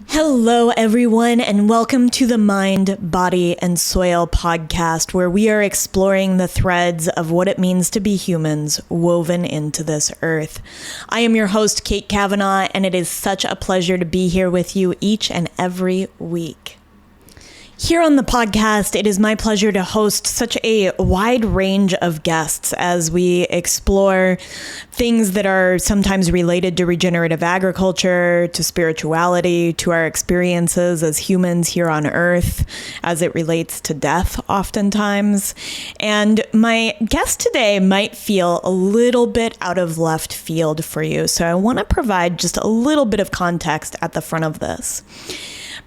Hello, everyone, and welcome to the Mind, Body, and Soil podcast, where we are exploring the threads of what it means to be humans woven into this earth. I am your host, Kate Kavanaugh, and it is such a pleasure to be here with you each and every week. Here on the podcast, it is my pleasure to host such a wide range of guests as we explore things that are sometimes related to regenerative agriculture, to spirituality, to our experiences as humans here on Earth, as it relates to death oftentimes. And my guest today might feel a little bit out of left field for you, so I want to provide just a little bit of context at the front of this.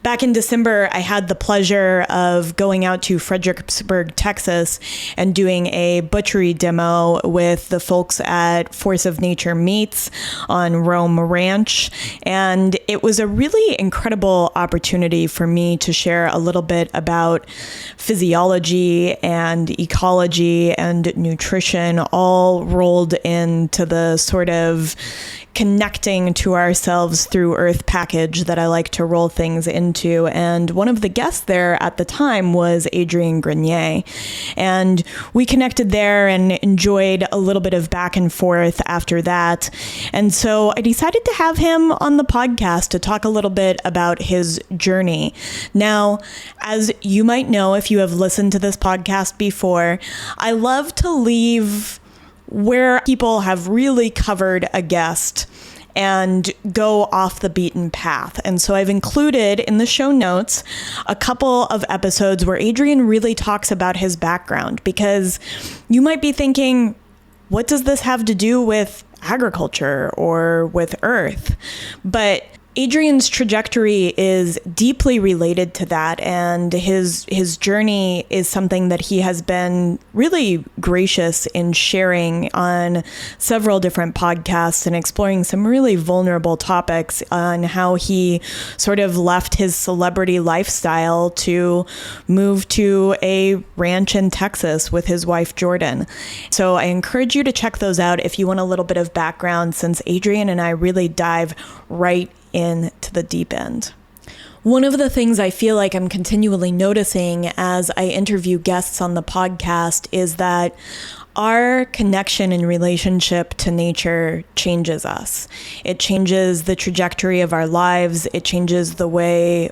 Back in December, I had the pleasure of going out to Fredericksburg, Texas, and doing a butchery demo with the folks at Force of Nature Meats on Rome Ranch. And it was a really incredible opportunity for me to share a little bit about physiology and ecology and nutrition, all rolled into the sort of connecting to ourselves through Earth package that I like to roll things into. And one of the guests there at the time was Adrian Grenier. And we connected there and enjoyed a little bit of back and forth after that. And so I decided to have him on the podcast to talk a little bit about his journey. Now, as you might know, if you have listened to this podcast before, I love to leave where people have really covered a guest and go off the beaten path. And so I've included in the show notes a couple of episodes where Adrian really talks about his background, because you might be thinking, what does this have to do with agriculture or with Earth? But Adrian's trajectory is deeply related to that, and his journey is something that he has been really gracious in sharing on several different podcasts and exploring some really vulnerable topics on how he sort of left his celebrity lifestyle to move to a ranch in Texas with his wife, Jordan. So I encourage you to check those out if you want a little bit of background, since Adrian and I really dive right into the deep end. One of the things I feel like I'm continually noticing as I interview guests on the podcast is that our connection and relationship to nature changes us. It changes the trajectory of our lives. It changes the way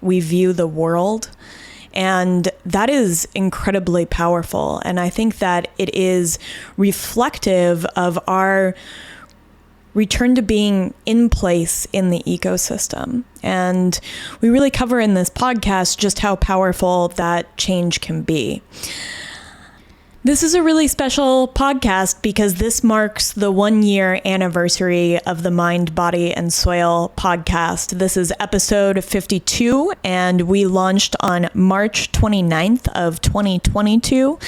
we view the world. And that is incredibly powerful. And I think that it is reflective of our return to being in place in the ecosystem. And we really cover in this podcast just how powerful that change can be. This is a really special podcast because this marks the 1-year anniversary of the Mind, Body, and Soil podcast. This is episode 52, and we launched on March 29th of 2022.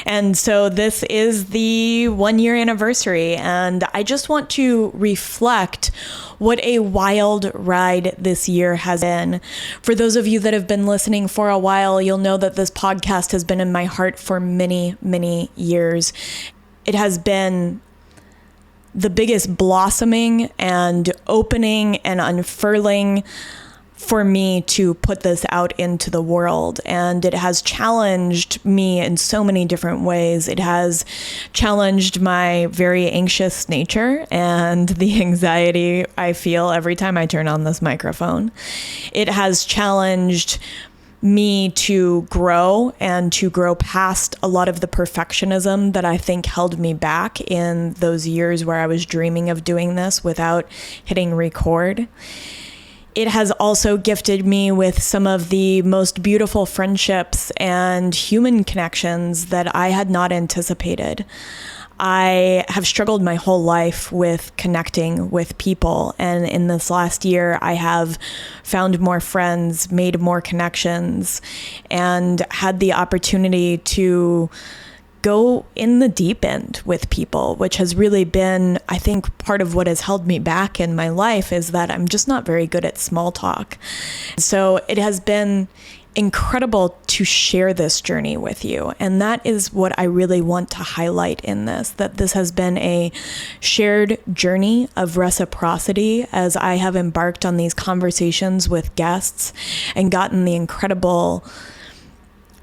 And so this is the 1-year anniversary, and I just want to reflect what a wild ride this year has been. For those of you that have been listening for a while, you'll know that this podcast has been in my heart for many, many years. It has been the biggest blossoming and opening and unfurling for me to put this out into the world. And it has challenged me in so many different ways. It has challenged my very anxious nature and the anxiety I feel every time I turn on this microphone. It has challenged me to grow and to grow past a lot of the perfectionism that I think held me back in those years where I was dreaming of doing this without hitting record. It has also gifted me with some of the most beautiful friendships and human connections that I had not anticipated. I have struggled my whole life with connecting with people, and in this last year, I have found more friends, made more connections, and had the opportunity to go in the deep end with people, which has really been, I think, part of what has held me back in my life is that I'm just not very good at small talk. So it has been incredible to share this journey with you. And that is what I really want to highlight in this, that this has been a shared journey of reciprocity as I have embarked on these conversations with guests and gotten the incredible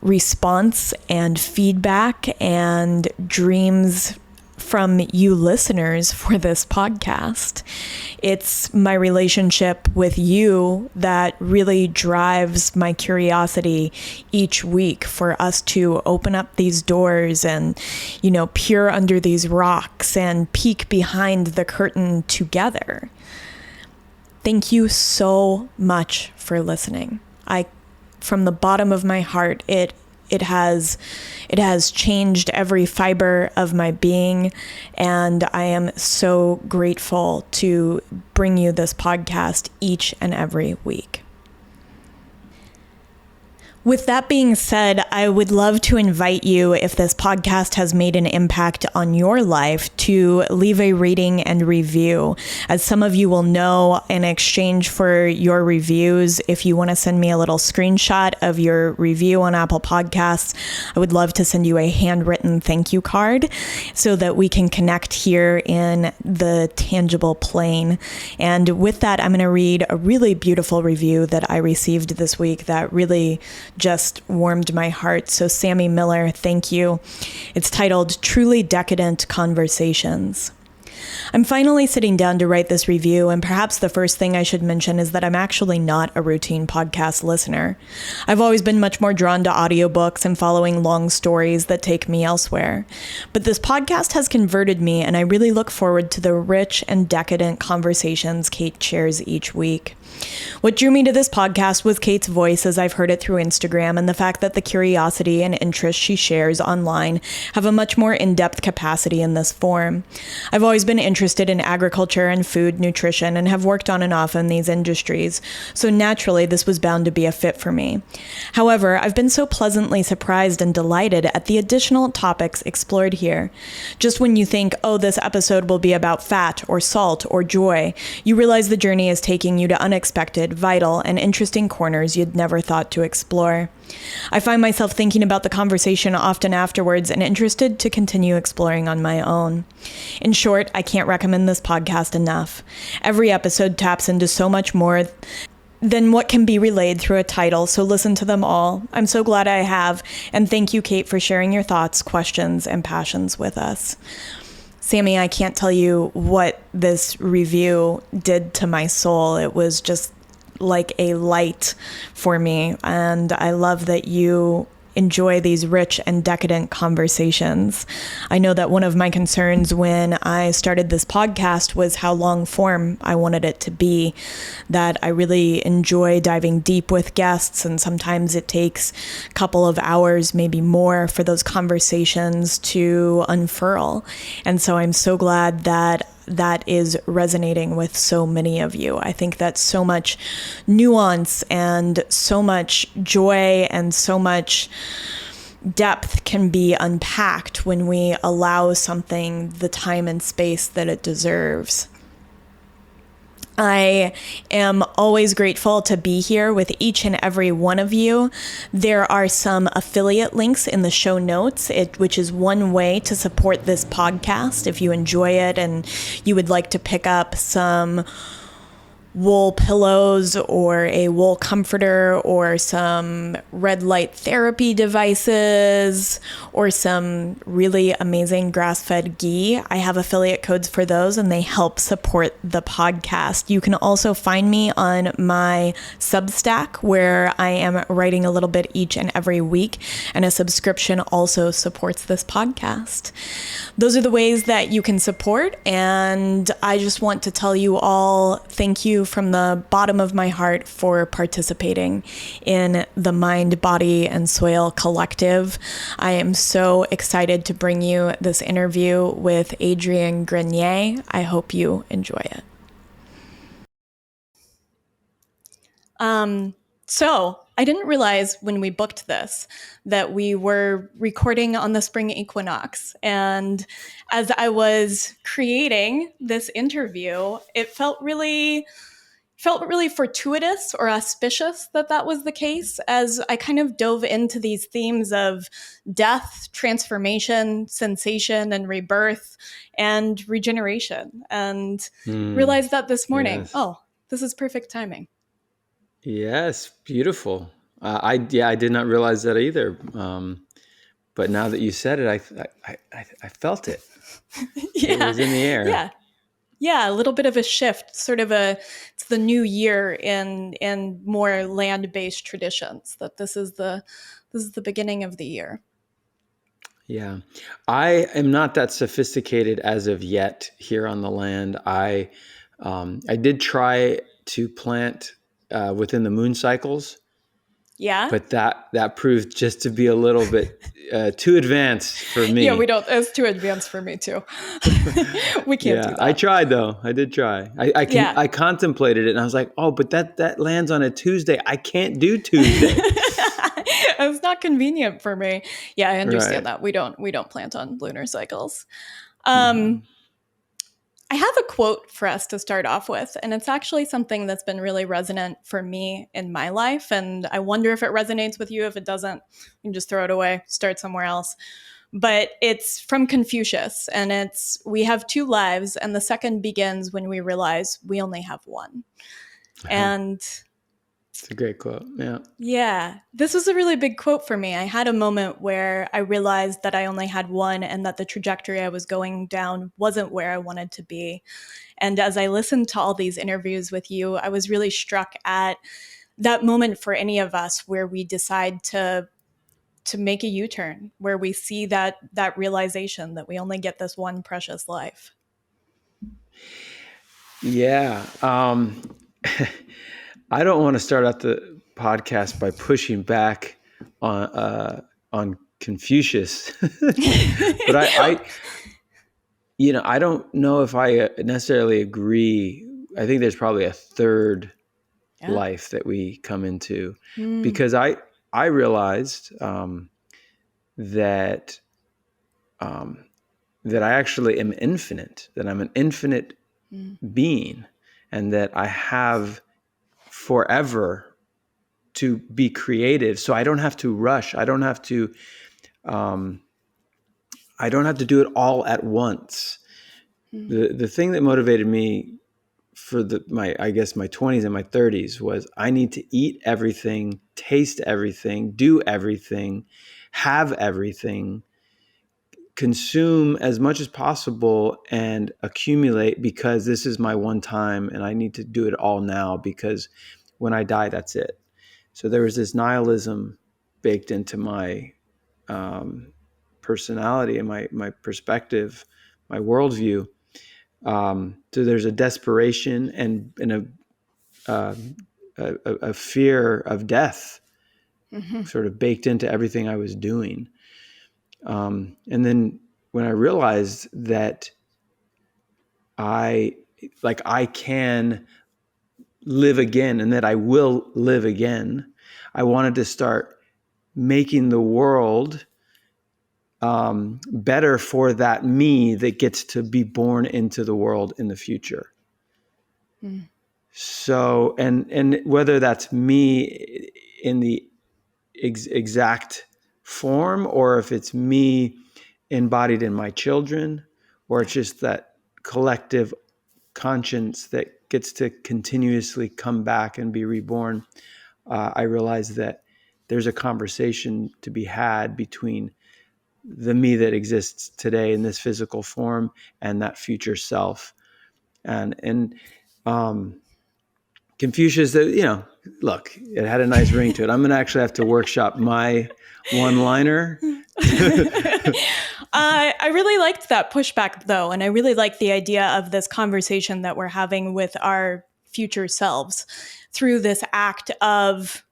response and feedback and dreams from you listeners for this podcast. It's my relationship with you that really drives my curiosity each week for us to open up these doors and, peer under these rocks and peek behind the curtain together. Thank you so much for listening. From the bottom of my heart, it has changed every fiber of my being, and I am so grateful to bring you this podcast each and every week. With that being said, I would love to invite you, if this podcast has made an impact on your life, to leave a rating and review. As some of you will know, in exchange for your reviews, if you want to send me a little screenshot of your review on Apple Podcasts, I would love to send you a handwritten thank you card so that we can connect here in the tangible plane. And with that, I'm going to read a really beautiful review that I received this week that really just warmed my heart. So Sammy Miller, thank you. It's titled Truly Decadent Conversations. I'm finally sitting down to write this review, and perhaps the first thing I should mention is that I'm actually not a routine podcast listener. I've always been much more drawn to audiobooks and following long stories that take me elsewhere. But this podcast has converted me, and I really look forward to the rich and decadent conversations Kate shares each week. What drew me to this podcast was Kate's voice as I've heard it through Instagram, and the fact that the curiosity and interest she shares online have a much more in-depth capacity in this form. I've always been interested in agriculture and food nutrition and have worked on and off in these industries, so naturally this was bound to be a fit for me. However, I've been so pleasantly surprised and delighted at the additional topics explored here. Just when you think, oh, this episode will be about fat or salt or joy, you realize the journey is taking you to unexpected, vital, and interesting corners you'd never thought to explore. I find myself thinking about the conversation often afterwards and interested to continue exploring on my own. In short, I can't recommend this podcast enough. Every episode taps into so much more than what can be relayed through a title, so listen to them all. I'm so glad I have, and thank you, Kate, for sharing your thoughts, questions, and passions with us. Sammy, I can't tell you what this review did to my soul. It was just like a light for me, and I love that you enjoy these rich and decadent conversations. I know that one of my concerns when I started this podcast was how long form I wanted it to be, that I really enjoy diving deep with guests, and sometimes it takes a couple of hours, maybe more, for those conversations to unfurl. And so I'm so glad that is resonating with so many of you. I think that so much nuance and so much joy and so much depth can be unpacked when we allow something the time and space that it deserves. I am always grateful to be here with each and every one of you. There are some affiliate links in the show notes, which is one way to support this podcast. If you enjoy it and you would like to pick up some wool pillows or a wool comforter or some red light therapy devices or some really amazing grass-fed ghee, I have affiliate codes for those and they help support the podcast. You can also find me on my Substack where I am writing a little bit each and every week, and a subscription also supports this podcast. Those are the ways that you can support, and I just want to tell you all thank you from the bottom of my heart for participating in the Mind, Body, and Soil Collective. I am so excited to bring you this interview with Adrian Grenier. I hope you enjoy it. So I didn't realize when we booked this that we were recording on the spring equinox. And as I was creating this interview, it felt really felt really fortuitous or auspicious that that was the case, as I kind of dove into these themes of death, transformation, sensation, and rebirth, and regeneration, and realized that this morning, Yes. oh, this is perfect timing. Yes, beautiful. I did not realize that either. But now that you said it, I felt it. It Yeah, was in the air. yeah. Yeah, a little bit of a shift, sort of it's the new year in more land-based traditions, that this is the beginning of the year. Yeah, I am not that sophisticated as of yet here on the land. I did try to plant within the moon cycles, Yeah. but that proved just to be a little bit too advanced for Yeah, me. it's too advanced for me too. We can't do Yeah, I that. tried though. I did try. Yeah. I contemplated it, and I was like, oh, but that lands on a Tuesday. I can't do Tuesday. It's not convenient for me. Yeah, I Right. understand that. We don't plant on lunar cycles. Mm-hmm. I have a quote for us to start off with, and it's actually something that's been really resonant for me in my life. And I wonder if it resonates with you. If it doesn't, you can just throw it away, start somewhere else. But it's from Confucius, and it's, we have two lives, and the second begins when we realize we only have one. And It's a great quote. Yeah. yeah, this was a really big quote for me. I had a moment where I realized that I only had one and that the trajectory I was going down wasn't where I wanted to be. And as I listened to all these interviews with you, I was really struck at that moment for any of us where we decide to make a U-turn, where we see that realization that we only get this one precious life. Yeah. I don't want to start out the podcast by pushing back on Confucius, but I don't know if I necessarily agree. I think there's probably a third Yeah. life that we come into, because I realized that that I actually am infinite, that I'm an infinite being, and that I have forever to be creative. So I don't have to rush. I don't have to do it all at once. The thing that motivated me for my 20s and my 30s was I need to eat everything, taste everything, do everything, have everything, consume as much as possible, and accumulate, because this is my one time and I need to do it all now, because when I die, that's it. So there was this nihilism baked into my personality and my perspective, my worldview. So there's a desperation and a fear of death sort of baked into everything I was doing. And then when I realized that I can live again and that I will live again, I wanted to start making the world better for that me that gets to be born into the world in the future. So, and whether that's me in the exact form, or if it's me embodied in my children, or it's just that collective conscience that gets to continuously come back and be reborn, I realize that there's a conversation to be had between the me that exists today in this physical form and that future self. And Confucius, look, it had a nice ring to it. I'm going to actually have to workshop my one-liner. I really liked that pushback, though, and I really like the idea of this conversation that we're having with our future selves through this act of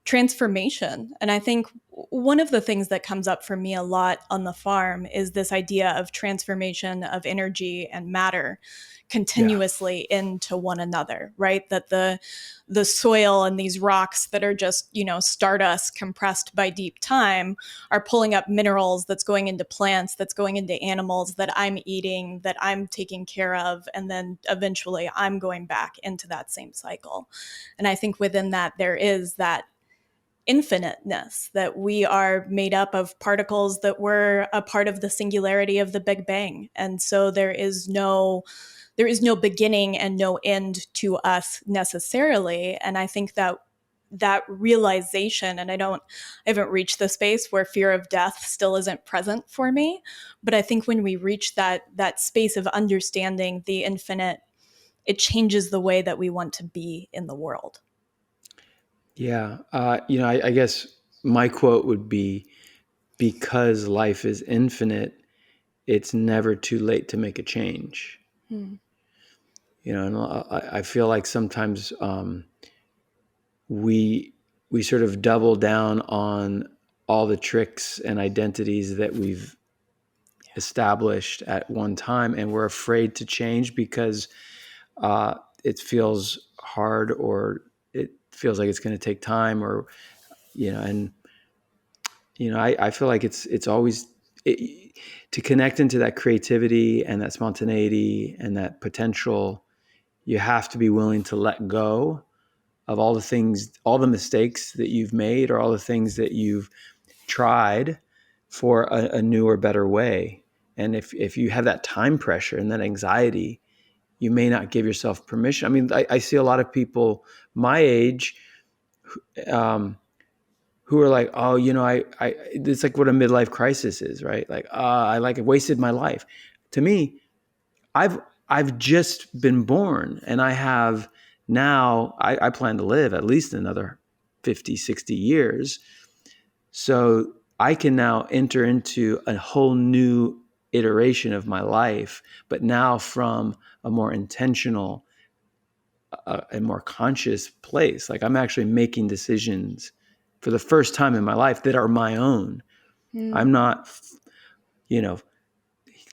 transformation. And I think One of the things that comes up for me a lot on the farm is this idea of transformation of energy and matter Yeah. continuously into one another, right? That the soil and these rocks that are just, stardust compressed by deep time are pulling up minerals that's going into plants, that's going into animals that I'm eating, that I'm taking care of, and then eventually I'm going back into that same cycle. And I think within that there is that infiniteness, that we are made up of particles that were a part of the singularity of the Big Bang. And so there is no beginning and no end to us necessarily. And I think that realization, and I haven't reached the space where fear of death still isn't present for me, but I think when we reach that space of understanding the infinite, it changes the way that we want to be in the world. Yeah. I guess my quote would be, because life is infinite, it's never too late to make a change. Hmm. And I feel like sometimes we sort of double down on all the tricks and identities that we've established at one time, and we're afraid to change because it feels hard, or it feels like it's going to take time, or and I feel like it's always to connect into that creativity and that spontaneity and that potential. You have to be willing to let go of all the things, all the mistakes that you've made, or all the things that you've tried for a newer, better way. And if you have that time pressure and that anxiety, you may not give yourself permission. I mean, I see a lot of people my age um, who are like, oh, it's like what a midlife crisis is, right? Like, I wasted my life. To me, I've I've just been born, and I have now, I plan to live at least another 50, 60 years. So I can now enter into a whole new iteration of my life, but now from a more intentional, a more conscious place. Like, I'm actually making decisions for the first time in my life that are my own. Hmm. I'm not, you know,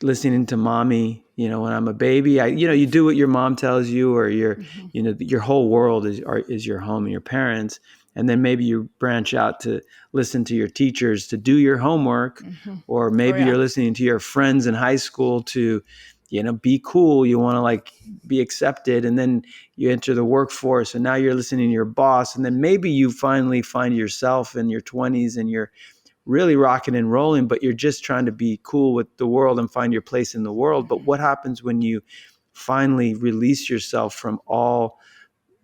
listening to mommy, when I'm a baby. You do what your mom tells you, or Hmm. your whole world is your home and your parents. And then maybe you branch out to listen to your teachers to do your homework, Hmm. or Oh maybe yeah. you're listening to your friends in high school to, be cool. You want to be accepted. And then you enter the workforce, and now you're listening to your boss. And then maybe you finally find yourself in your 20s, and you're really rocking and rolling, but you're just trying to be cool with the world and find your place in the world. But what happens when you finally release yourself from all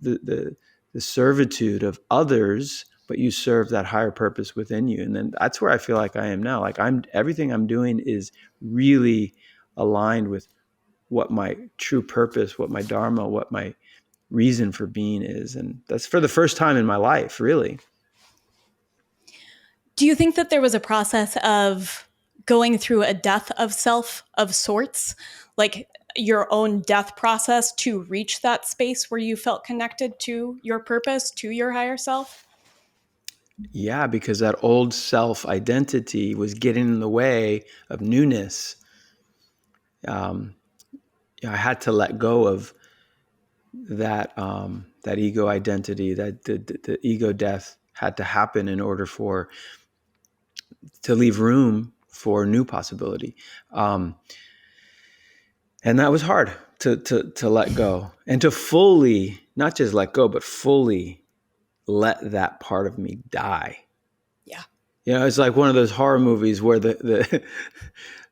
the servitude of others, but you serve that higher purpose within you? And then that's where I feel like I am now. Like, everything I'm doing is really aligned with what my true purpose, what my dharma, what my reason for being is. And that's for the first time in my life, really. Do you think that there was a process of going through a death of self of sorts, like your own death process to reach that space where you felt connected to your purpose, to your higher self? Yeah, because that old self identity was getting in the way of newness. Um, I had to let go of that ego identity. That the ego death had to happen in order to leave room for new possibility. And that was hard to let go, and to fully, not just let go, but fully let that part of me die. Yeah. It's like one of those horror movies where the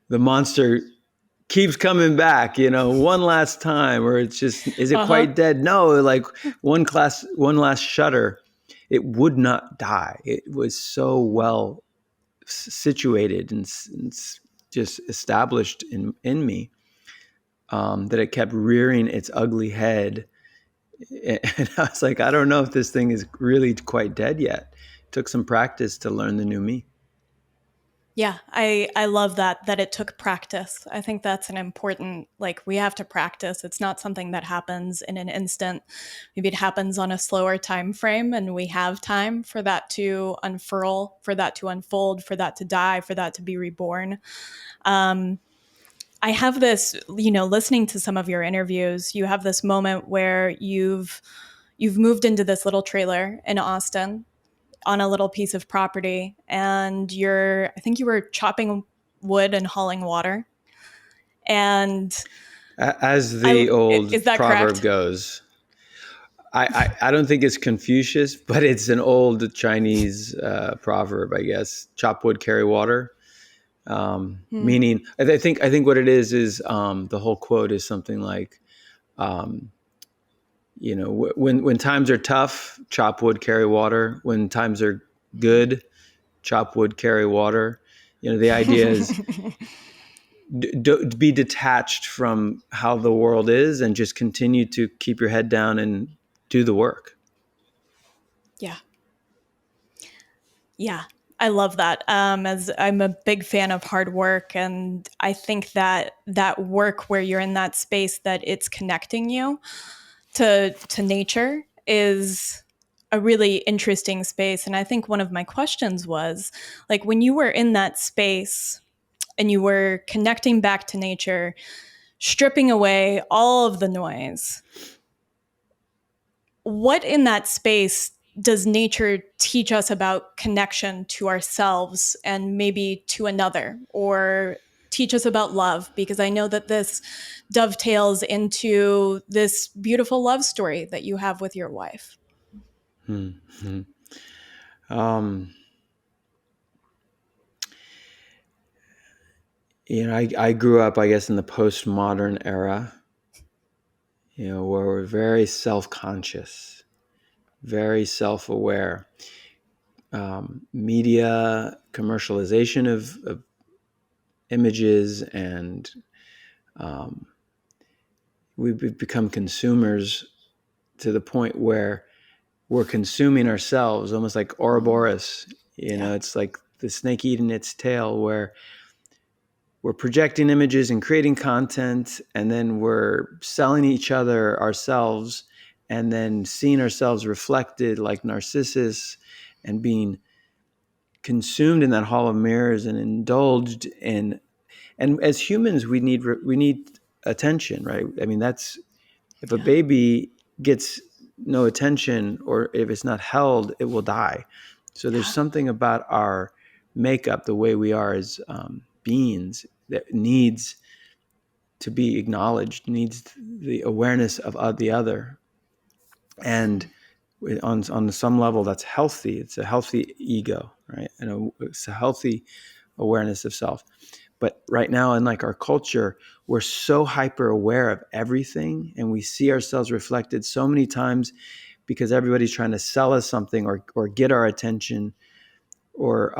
monster keeps coming back, one last time, or it's just, is it Uh huh. quite dead? No, like one last shudder. It would not die. It was so well situated and just established in me, that it kept rearing its ugly head. And I was like, I don't know if this thing is really quite dead yet. It took some practice to learn the new me. Yeah, I love that it took practice. I think that's an important, like, we have to practice. It's not something that happens in an instant. Maybe it happens on a slower time frame, and we have time for that to unfurl, for that to unfold, for that to die, for that to be reborn. Um, I have this, listening to some of your interviews, you have this moment where you've moved into this little trailer in Austin on a little piece of property, and I think you were chopping wood and hauling water. And As I the old is that proverb correct? goes, I don't think it's Confucius, but it's an old Chinese proverb, I guess. Chop wood, carry water. Hmm. Meaning, I think what it is the whole quote is something like, um, when times are tough, chop wood, carry water. When times are good, chop wood, carry water. The idea is be detached from how the world is and just continue to keep your head down and do the work. Yeah. Yeah. I love that. As I'm a big fan of hard work, and I think that work where you're in that space that it's connecting you to nature is a really interesting space. And I think one of my questions was, like, when you were in that space and you were connecting back to nature, stripping away all of the noise, what in that space does nature teach us about connection to ourselves and maybe to another, or teach us about love? Because I know that this dovetails into this beautiful love story that you have with your wife. Hmm. Um, I grew up, I guess, in the postmodern era, where we're very self-conscious, very self-aware. Media commercialization of images, and um, we've become consumers to the point where we're consuming ourselves, almost like Ouroboros. Yeah. It's like the snake eating its tail, where we're projecting images and creating content, and then we're selling each other ourselves, and then seeing ourselves reflected like Narcissus, and being consumed in that hall of mirrors and indulged in. And as humans, we need attention, right? I mean, that's if a Yeah. baby gets no attention, or if it's not held, it will die. So there's Yeah. something about our makeup, the way we are as beings, that needs to be acknowledged, needs the awareness of the other. And on some level, that's healthy. It's a healthy ego, right? And it's a healthy awareness of self. But right now, in like our culture, we're so hyper aware of everything, and we see ourselves reflected so many times because everybody's trying to sell us something, or get our attention, or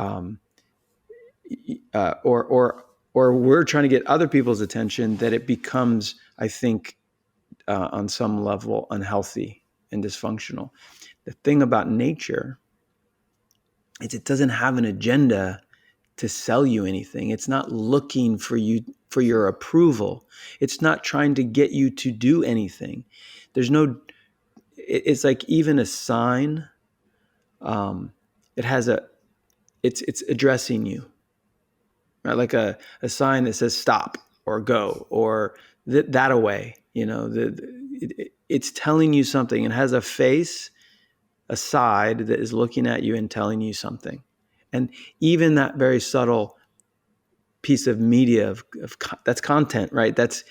uh, or or or we're trying to get other people's attention, that it becomes, I think, on some level, unhealthy and dysfunctional. The thing about nature is it doesn't have an agenda to sell you anything. It's not looking for your approval. It's not trying to get you to do anything. There's no. It's like even a sign. It has a. It's addressing you, right? Like a sign that says stop or go, or that away. It's telling you something. It has a face, a side that is looking at you and telling you something. And even that very subtle piece of media that's content, right? That's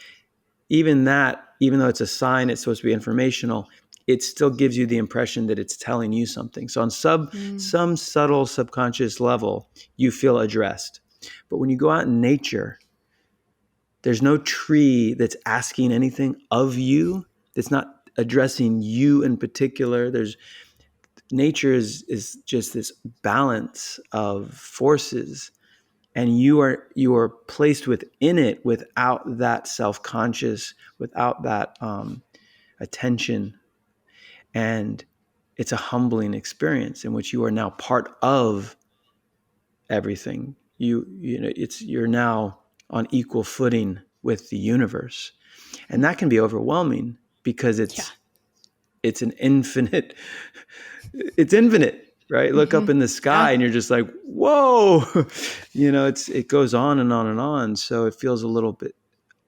even that, even though it's a sign, it's supposed to be informational. It still gives you the impression that it's telling you something. So on Mm. some subtle subconscious level, you feel addressed. But when you go out in nature, there's no tree that's asking anything of you. That's not addressing you in particular. There's nature is just this balance of forces, and you are placed within it without that self-conscious, without that attention. And it's a humbling experience in which you are now part of everything. you're now on equal footing with the universe. And that can be overwhelming because it's an infinite, it's infinite, right? Look up in the sky and you're just like, whoa, it goes on and on and on. So it feels a little bit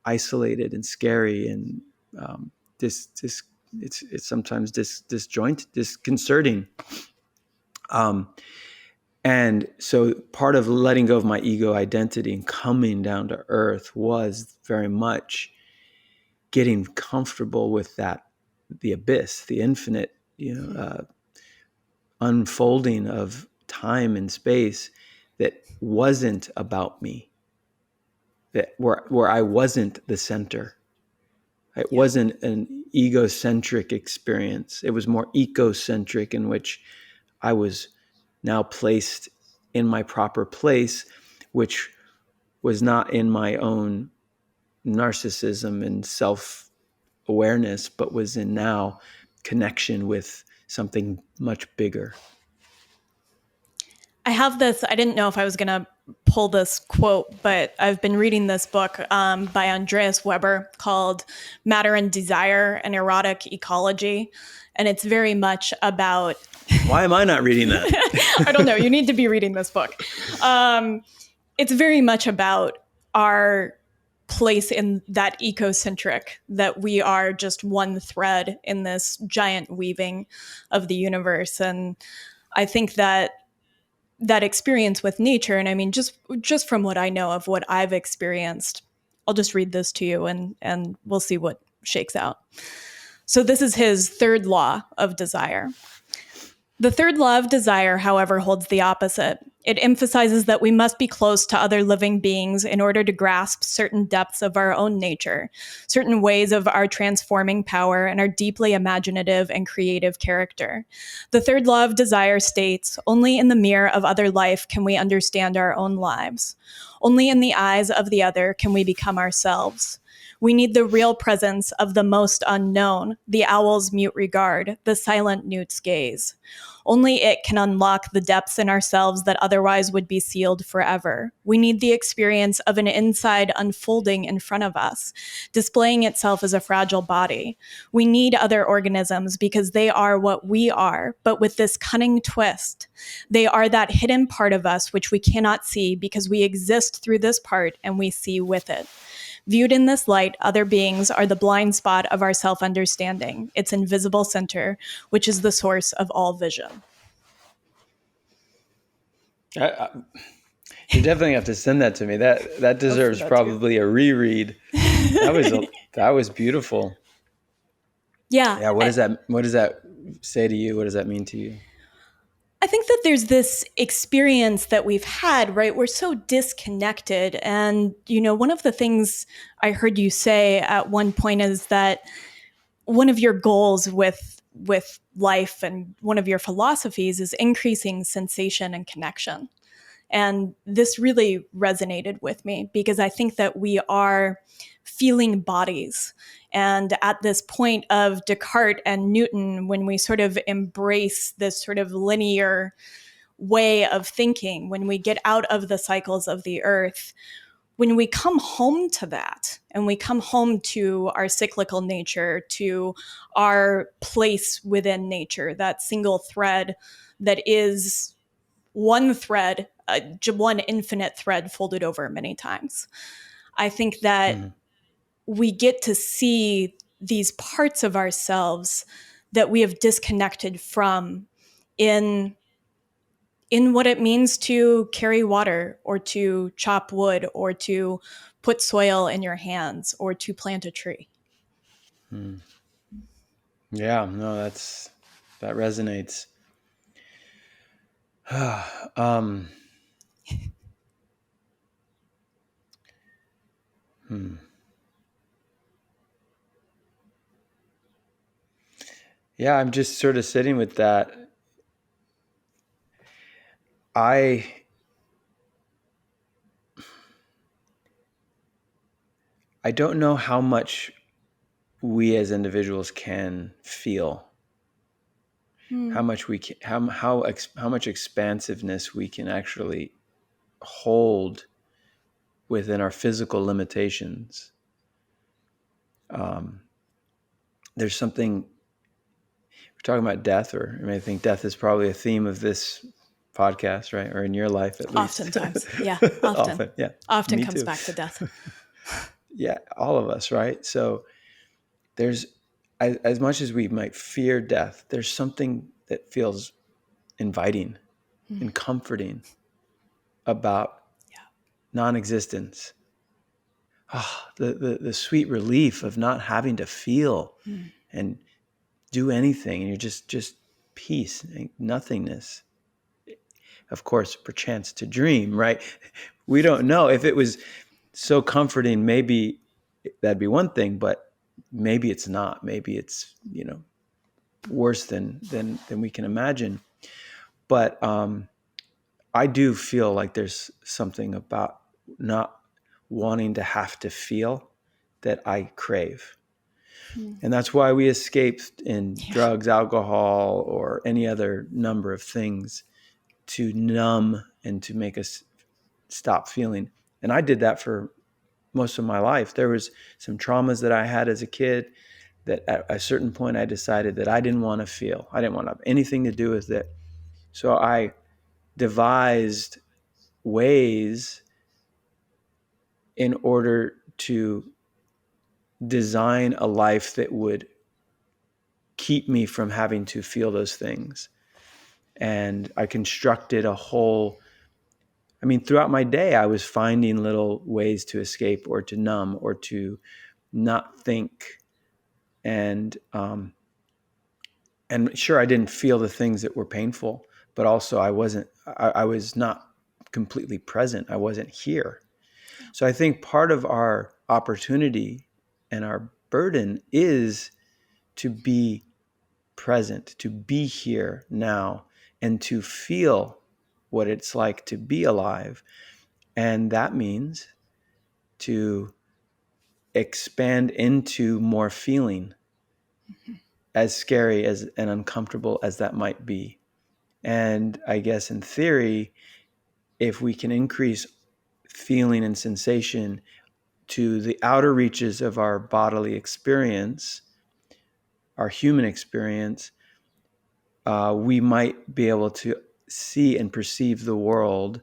isolated and scary, and it's sometimes disconcerting. And so part of letting go of my ego identity and coming down to earth was very much getting comfortable with that, the abyss, the infinite, unfolding of time and space that wasn't about me, that where I wasn't the center. It wasn't an egocentric experience. It was more ecocentric, in which I was now placed in my proper place, which was not in my own narcissism and self-awareness, but was in now connection with something much bigger. I have this, I didn't know if I was going to pull this quote, but I've been reading this book by Andreas Weber called Matter and Desire, an Erotic Ecology. And it's very much about... Why am I not reading that? I don't know. You need to be reading this book. It's very much about our place in that ecocentric, that we are just one thread in this giant weaving of the universe. And I think that experience with nature, and I mean, just from what I know of what I've experienced, I'll just read this to you and we'll see what shakes out. So this is his third law of desire. The third law of desire, however, holds the opposite. It emphasizes that we must be close to other living beings in order to grasp certain depths of our own nature, certain ways of our transforming power, and our deeply imaginative and creative character. The third law of desire states, only in the mirror of other life can we understand our own lives. Only in the eyes of the other can we become ourselves. We need the real presence of the most unknown, the owl's mute regard, the silent newt's gaze. Only it can unlock the depths in ourselves that otherwise would be sealed forever. We need the experience of an inside unfolding in front of us, displaying itself as a fragile body. We need other organisms because they are what we are, but with this cunning twist. They are that hidden part of us which we cannot see because we exist through this part and we see with it. Viewed in this light, other beings are the blind spot of our self-understanding, its invisible center, which is the source of all vision. You definitely have to send that to me. That deserves probably a reread. That was beautiful. Yeah. Yeah. What does that say to you? What does that mean to you? I think that there's this experience that we've had, right? We're so disconnected. And, one of the things I heard you say at one point is that one of your goals with life and one of your philosophies is increasing sensation and connection. And this really resonated with me because I think that we are feeling bodies. And at this point of Descartes and Newton, when we sort of embrace this sort of linear way of thinking, when we get out of the cycles of the earth, when we come home to that and we come home to our cyclical nature, to our place within nature, that single thread that is one thread, one infinite thread folded over many times. I think that we get to see these parts of ourselves that we have disconnected from in what it means to carry water or to chop wood or to put soil in your hands or to plant a tree. Yeah, no, that resonates. Yeah, I'm just sort of sitting with that. I don't know how much we as individuals can feel, how much we can, how much expansiveness we can actually hold within our physical limitations. There's something, we're talking about death, or I think death is probably a theme of this podcast, right? Or in your life, at least. Oftentimes. Yeah. Often. Yeah. Often Me comes too. back to death. Yeah. All of us. Right. So there's, as much as we might fear death, there's something that feels inviting and comforting about non-existence. The sweet relief of not having to feel and do anything, and you're just peace, nothingness. Of course, perchance to dream, right? We don't know. If it was so comforting, maybe that'd be one thing, but maybe it's not. Maybe it's, worse than we can imagine. But I do feel like there's something about not wanting to have to feel that I crave. And that's why we escaped in drugs, alcohol, or any other number of things to numb and to make us stop feeling. And I did that for most of my life. There was some traumas that I had as a kid that at a certain point I decided that I didn't want to feel. I didn't want to have anything to do with it. So I devised ways in order to design a life that would keep me from having to feel those things. And I constructed throughout my day, I was finding little ways to escape or to numb or to not think. And sure, I didn't feel the things that were painful, but also I was not completely present. I wasn't here. So I think part of our opportunity and our burden is to be present, to be here now, and to feel what it's like to be alive. And that means to expand into more feeling, as scary as and uncomfortable as that might be. And I guess in theory, if we can increase feeling and sensation to the outer reaches of our bodily experience, our human experience, we might be able to see and perceive the world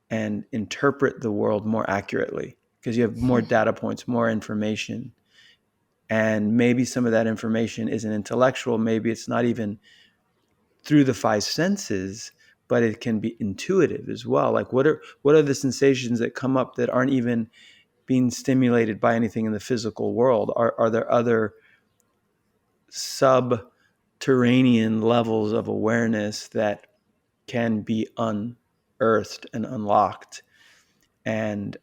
and interpret the world more accurately because you have more data points, more information. And maybe some of that information isn't intellectual. Maybe it's not even through the five senses, but it can be intuitive as well. Like what are the sensations that come up that aren't even being stimulated by anything in the physical world? Are there other subterranean levels of awareness that can be unearthed and unlocked? And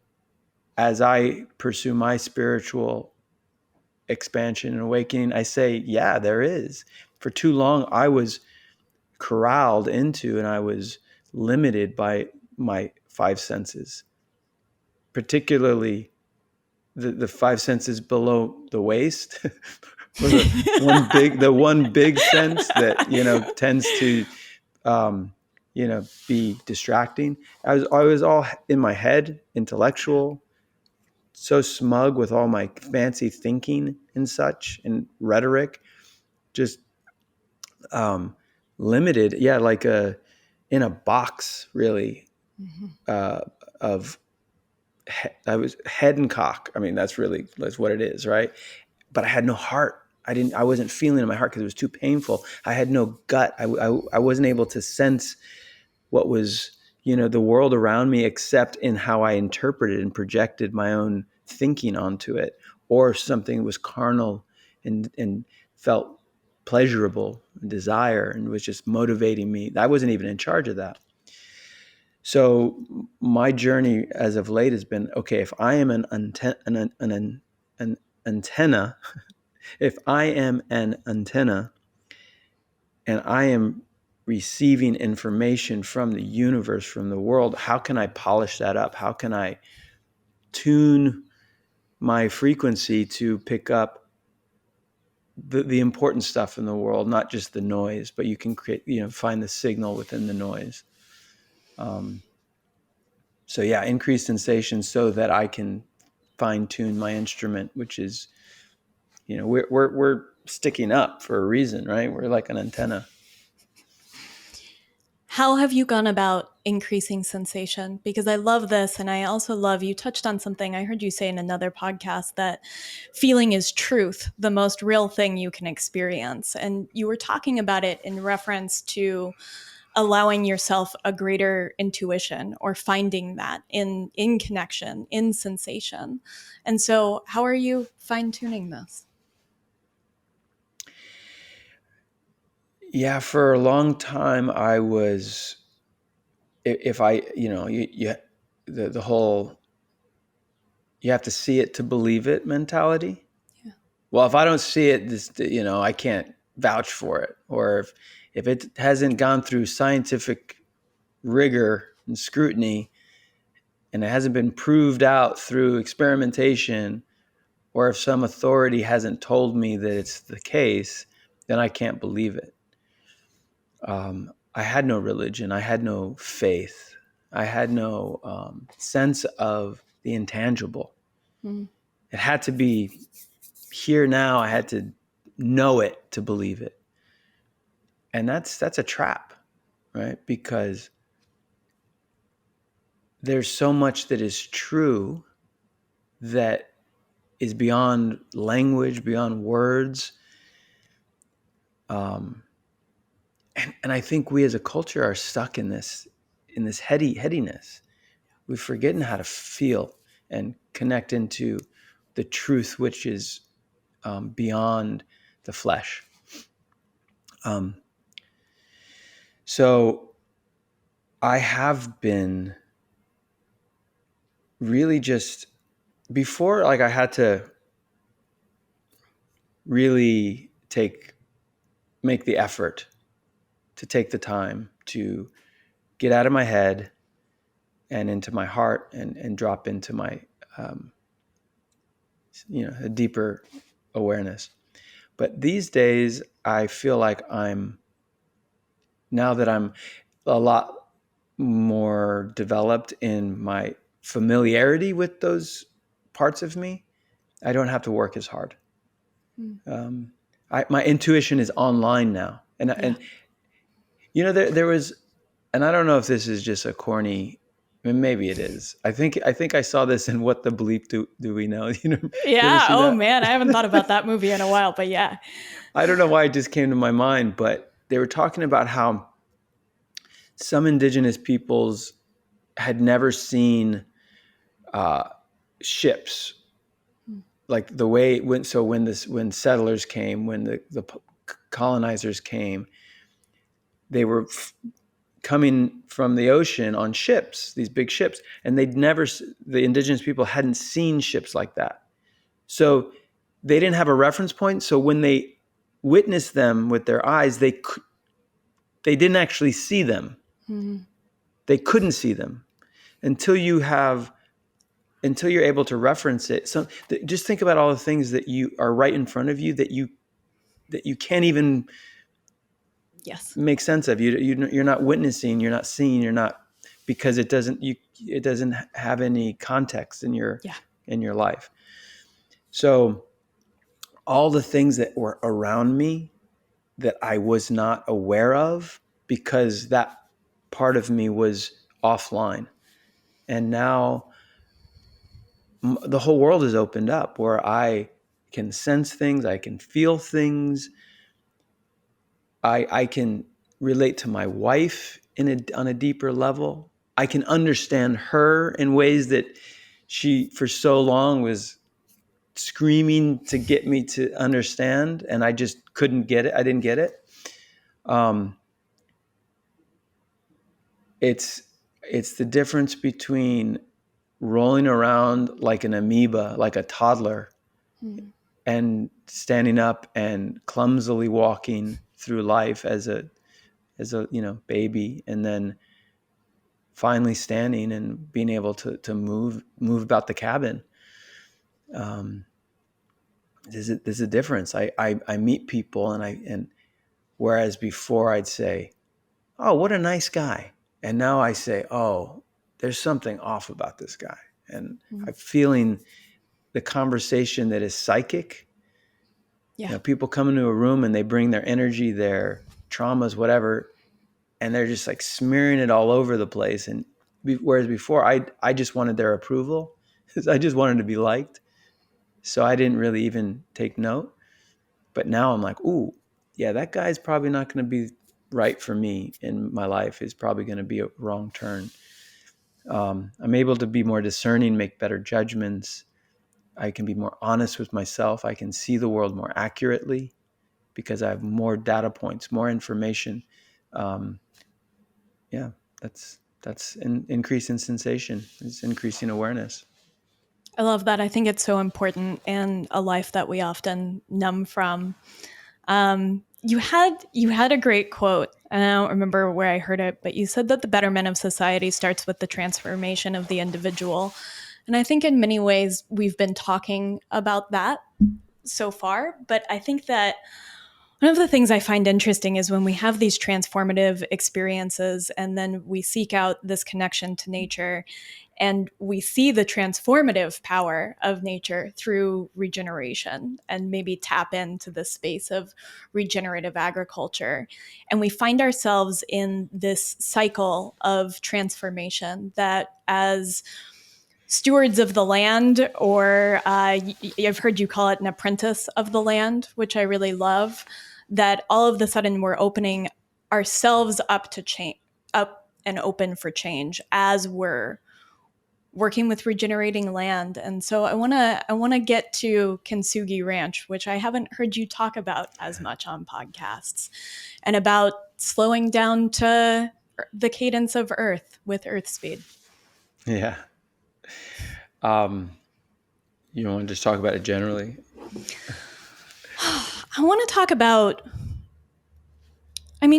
as I pursue my spiritual expansion and awakening, I say, yeah, there is. For too long, I was corralled into and I was limited by my five senses, particularly the five senses below the waist. the one big sense that tends to be distracting. I was all in my head, intellectual, so smug with all my fancy thinking and such and rhetoric, just limited. Yeah, like in a box, really. Of I was head and cock. That's what it is, right? But I had no heart. I wasn't feeling in my heart because it was too painful. I had no gut. I wasn't able to sense what was, the world around me, except in how I interpreted and projected my own thinking onto it, or something was carnal and felt pleasurable, desire, and was just motivating me. I wasn't even in charge of that. So my journey as of late has been, okay, if I am an antenna, if I am an antenna and I am receiving information from the universe, from the world, how can I polish that up? How can I tune my frequency to pick up the important stuff in the world, not just the noise, but you can create, find the signal within the noise. So yeah, increased sensation so that I can fine tune my instrument, which is, we're sticking up for a reason, right? We're like an antenna. How have you gone about increasing sensation? Because I love this. And I also love, you touched on something I heard you say in another podcast, that feeling is truth, the most real thing you can experience. And you were talking about it in reference to allowing yourself a greater intuition, or finding that in connection, in sensation. And so how are you fine tuning this? Yeah, for a long time I was, if I, the whole, you have to see it to believe it mentality. Yeah. Well, if I don't see it, I can't vouch for it. Or if it hasn't gone through scientific rigor and scrutiny, and it hasn't been proved out through experimentation, or if some authority hasn't told me that it's the case, then I can't believe it. I had no religion. I had no faith. I had no sense of the intangible. Mm. It had to be here now. I had to know it to believe it. And that's a trap, right? Because there's so much that is true that is beyond language, beyond words. And I think we as a culture are stuck in this headiness. We've forgotten how to feel and connect into the truth, which is beyond the flesh. So I have been really just, before, like, I had to really make the effort to take the time to get out of my head and into my heart, and drop into my, a deeper awareness. But these days, I feel like now that I'm a lot more developed in my familiarity with those parts of me, I don't have to work as hard. Mm. My intuition is online now. And there was, and I don't know if this is just a corny, I mean, maybe it is. I think I saw this in What the Bleep Do We Know? You ever Yeah. see Oh that? man, I haven't thought about that movie in a while, but yeah. I don't know why it just came to my mind, but they were talking about how some indigenous peoples had never seen ships, like the way when settlers came, when the colonizers came, they were coming from the ocean on ships, these big ships, and the indigenous people hadn't seen ships like that. So they didn't have a reference point. So when they witnessed them with their eyes, they didn't actually see them. Mm-hmm. They couldn't see them until you're able to reference it. So just think about all the things that you are right in front of you that you can't even make sense of. You're not witnessing, you're not seeing, you're not, because it doesn't have any context in your life. So all the things that were around me that I was not aware of, because that part of me was offline. And now the whole world is opened up, where I can sense things, I can feel things. I can relate to my wife on a deeper level. I can understand her in ways that she, for so long, was screaming to get me to understand, and I just couldn't get it. I didn't get it. It's the difference between rolling around like an amoeba, like a toddler, and standing up and clumsily walking through life as a baby, and then finally standing and being able to move about the cabin. There's a difference. I meet people, and whereas before I'd say, "Oh, what a nice guy," and now I say, "Oh, there's something off about this guy. And I'm feeling the conversation that is psychic. Yeah. You know, people come into a room and they bring their energy, their traumas, whatever, and they're just like smearing it all over the place. And whereas before I just wanted their approval. I just wanted to be liked. So I didn't really even take note. But now I'm like, ooh, yeah, that guy's probably not going to be right for me in my life. Is probably going to be a wrong turn. I'm able to be more discerning, make better judgments. I can be more honest with myself. I can see the world more accurately because I have more data points, more information. Yeah, that's an increase in sensation. It's increasing awareness. I love that. I think it's so important in a life that we often numb from. You had a great quote, and I don't remember where I heard it, but you said that the betterment of society starts with the transformation of the individual. And I think in many ways we've been talking about that so far, but I think that one of the things I find interesting is when we have these transformative experiences and then we seek out this connection to nature and we see the transformative power of nature through regeneration and maybe tap into the space of regenerative agriculture. And we find ourselves in this cycle of transformation that as stewards of the land, or I've heard you call it an apprentice of the land, which I really love, that all of a sudden we're opening ourselves up to change, up and open for change as we're working with regenerating land. And so I want to get to Kintsugi Ranch, which I haven't heard you talk about as much on podcasts, and about slowing down to the cadence of Earth with Earth speed. Yeah. You want to just talk about it generally? I want to talk about,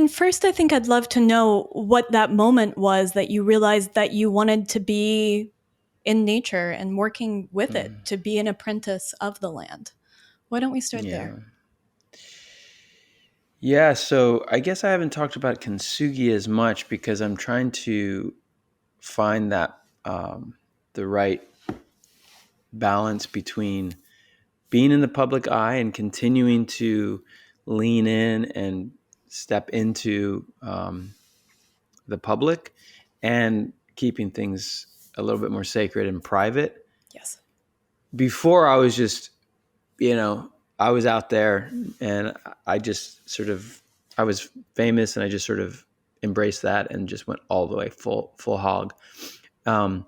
first, I think I'd love to know what that moment was that you realized that you wanted to be in nature and working with it, to be an apprentice of the land. Why don't we start there? Yeah, so I guess I haven't talked about kintsugi as much because I'm trying to find that the right balance between being in the public eye and continuing to lean in and step into the public and keeping things a little bit more sacred and private. Yes. Before I was just, I was out there and I just I was famous and I just sort of embraced that and just went all the way full hog. And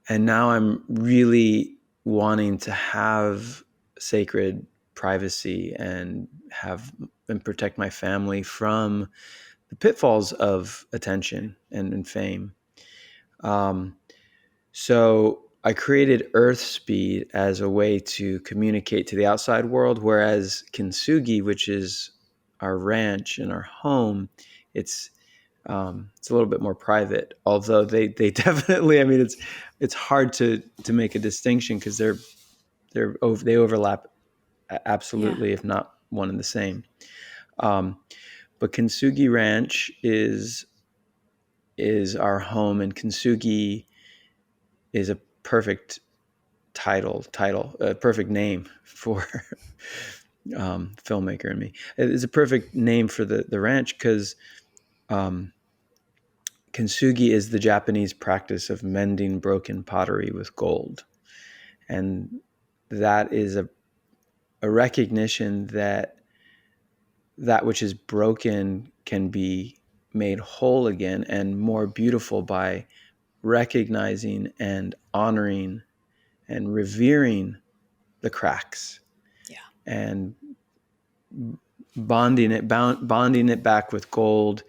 now I'm really wanting to have sacred privacy and protect my family from the pitfalls of attention and fame. So I created Earth Speed as a way to communicate to the outside world, whereas Kintsugi, which is our ranch and our home, it's a little bit more private. Although they definitely, it's hard to make a distinction because they overlap absolutely, if not one and the same. But Kintsugi Ranch is our home, and Kintsugi is a perfect a perfect name for filmmaker and me. It's a perfect name for the ranch because kintsugi is the Japanese practice of mending broken pottery with gold. And that is a recognition that which is broken can be made whole again and more beautiful by recognizing and honoring and revering the cracks. Yeah. And bonding it back with gold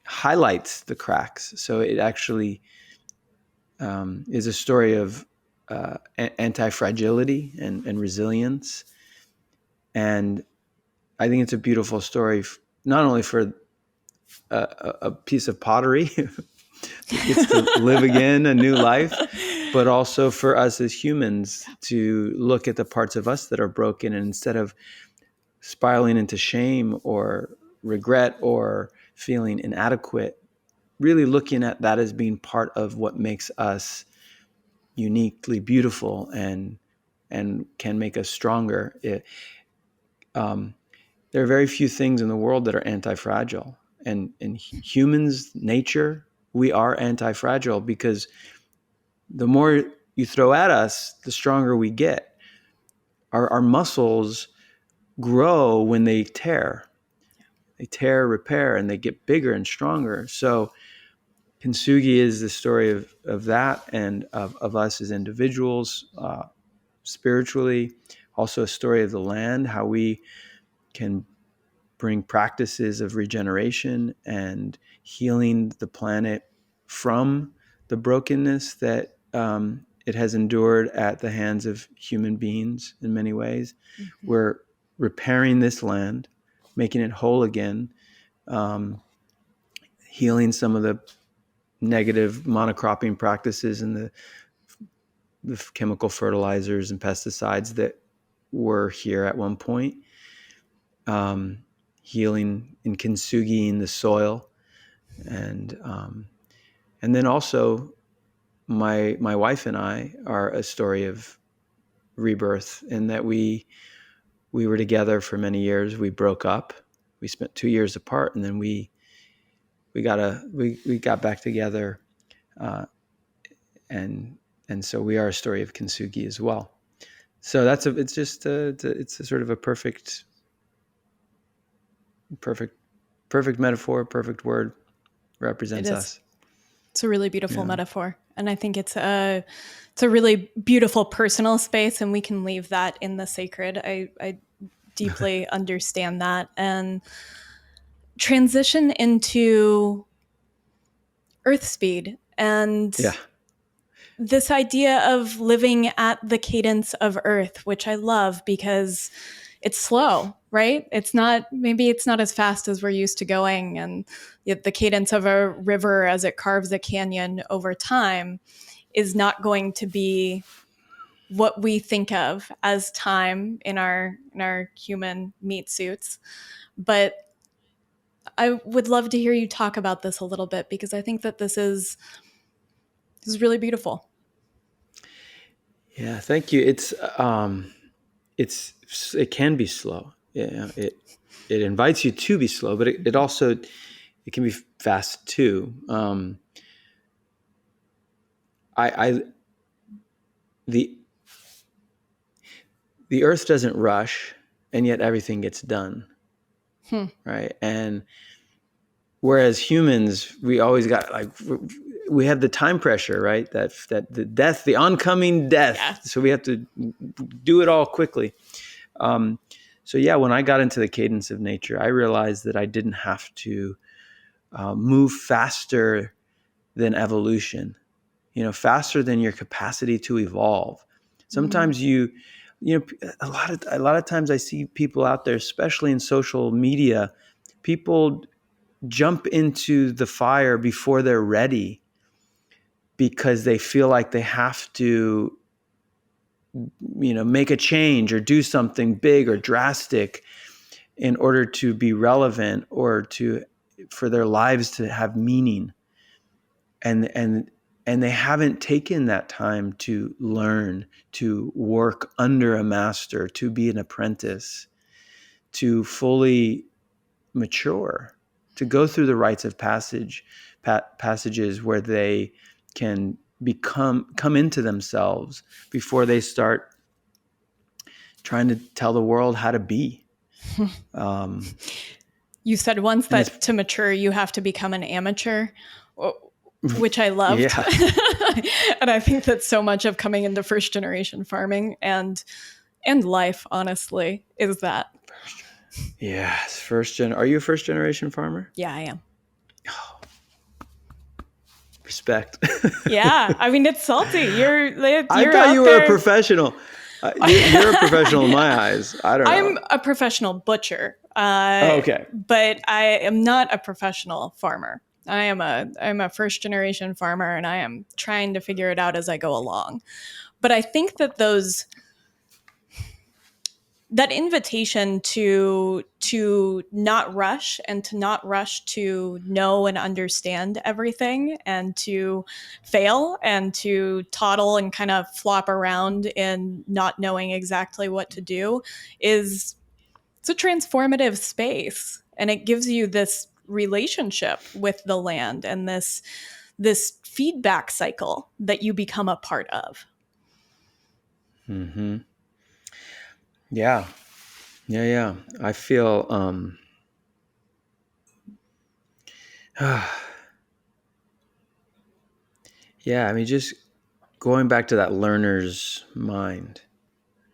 highlights the cracks. So it actually is a story of anti-fragility and resilience. And I think it's a beautiful story, not only for a piece of pottery that gets to live again a new life, but also for us as humans to look at the parts of us that are broken, and instead of spiraling into shame or regret or feeling inadequate, really looking at that as being part of what makes us uniquely beautiful and can make us stronger. There are very few things in the world that are anti-fragile, and in humans, nature, we are anti-fragile, because the more you throw at us, the stronger we get. Our muscles grow when they tear, repair, and they get bigger and stronger. So Kintsugi is the story of that, and of us as individuals, spiritually, also a story of the land, how we can bring practices of regeneration and healing the planet from the brokenness that it has endured at the hands of human beings in many ways. Mm-hmm. We're repairing this land, making it whole again, healing some of the negative monocropping practices and the chemical fertilizers and pesticides that were here at one point. Healing and kintsugiing the soil, and then also my wife and I are a story of rebirth, in that we were together for many years. We broke up. We spent 2 years apart, and then we got back together, and so we are a story of kintsugi as well. So it's a sort of a perfect metaphor, perfect word, represents us. It's a really beautiful metaphor. And I think it's a really beautiful personal space, and we can leave that in the sacred. I deeply understand that. And transition into earth speed and this idea of living at the cadence of earth, which I love because it's slow, right? Maybe it's not as fast as we're used to going. And the cadence of a river as it carves a canyon over time is not going to be what we think of as time in our human meat suits. But I would love to hear you talk about this a little bit, because I think that this is really beautiful. Yeah, thank you. It can be slow. Yeah, it invites you to be slow, but it also can be fast too. The earth doesn't rush, and yet everything gets done. Right. And whereas humans, we always got we have the time pressure, right? That the death, the oncoming death. Yeah. So we have to do it all quickly. So when I got into the cadence of nature, I realized that I didn't have to move faster than evolution, faster than your capacity to evolve. Sometimes a lot of times I see people out there, especially in social media, people jump into the fire before they're ready because they feel like they have to, make a change or do something big or drastic in order to be relevant or for their lives to have meaning. And they haven't taken that time to learn, to work under a master, to be an apprentice, to fully mature, to go through the rites of passages where they can come into themselves before they start trying to tell the world how to be. You said once that to mature, you have to become an amateur, which I loved. Yeah. And I think that so much of coming into first generation farming and life, honestly, is that. Yes, Are you a first generation farmer? Yeah, I am. Oh, respect. Yeah, I mean, it's salty. I thought you were a professional. You're a professional in my eyes. I don't know. I'm a professional butcher. Okay. But I am not a professional farmer. I'm a first generation farmer, and I am trying to figure it out as I go along. But I think that those that invitation to not rush, and to not rush to know and understand everything, and to fail and to toddle and kind of flop around in not knowing exactly what to do, is it's a transformative space, and it gives you this relationship with the land and this feedback cycle that you become a part of. Mm-hmm. Yeah. Yeah. I feel, yeah, I mean, just going back to that learner's mind,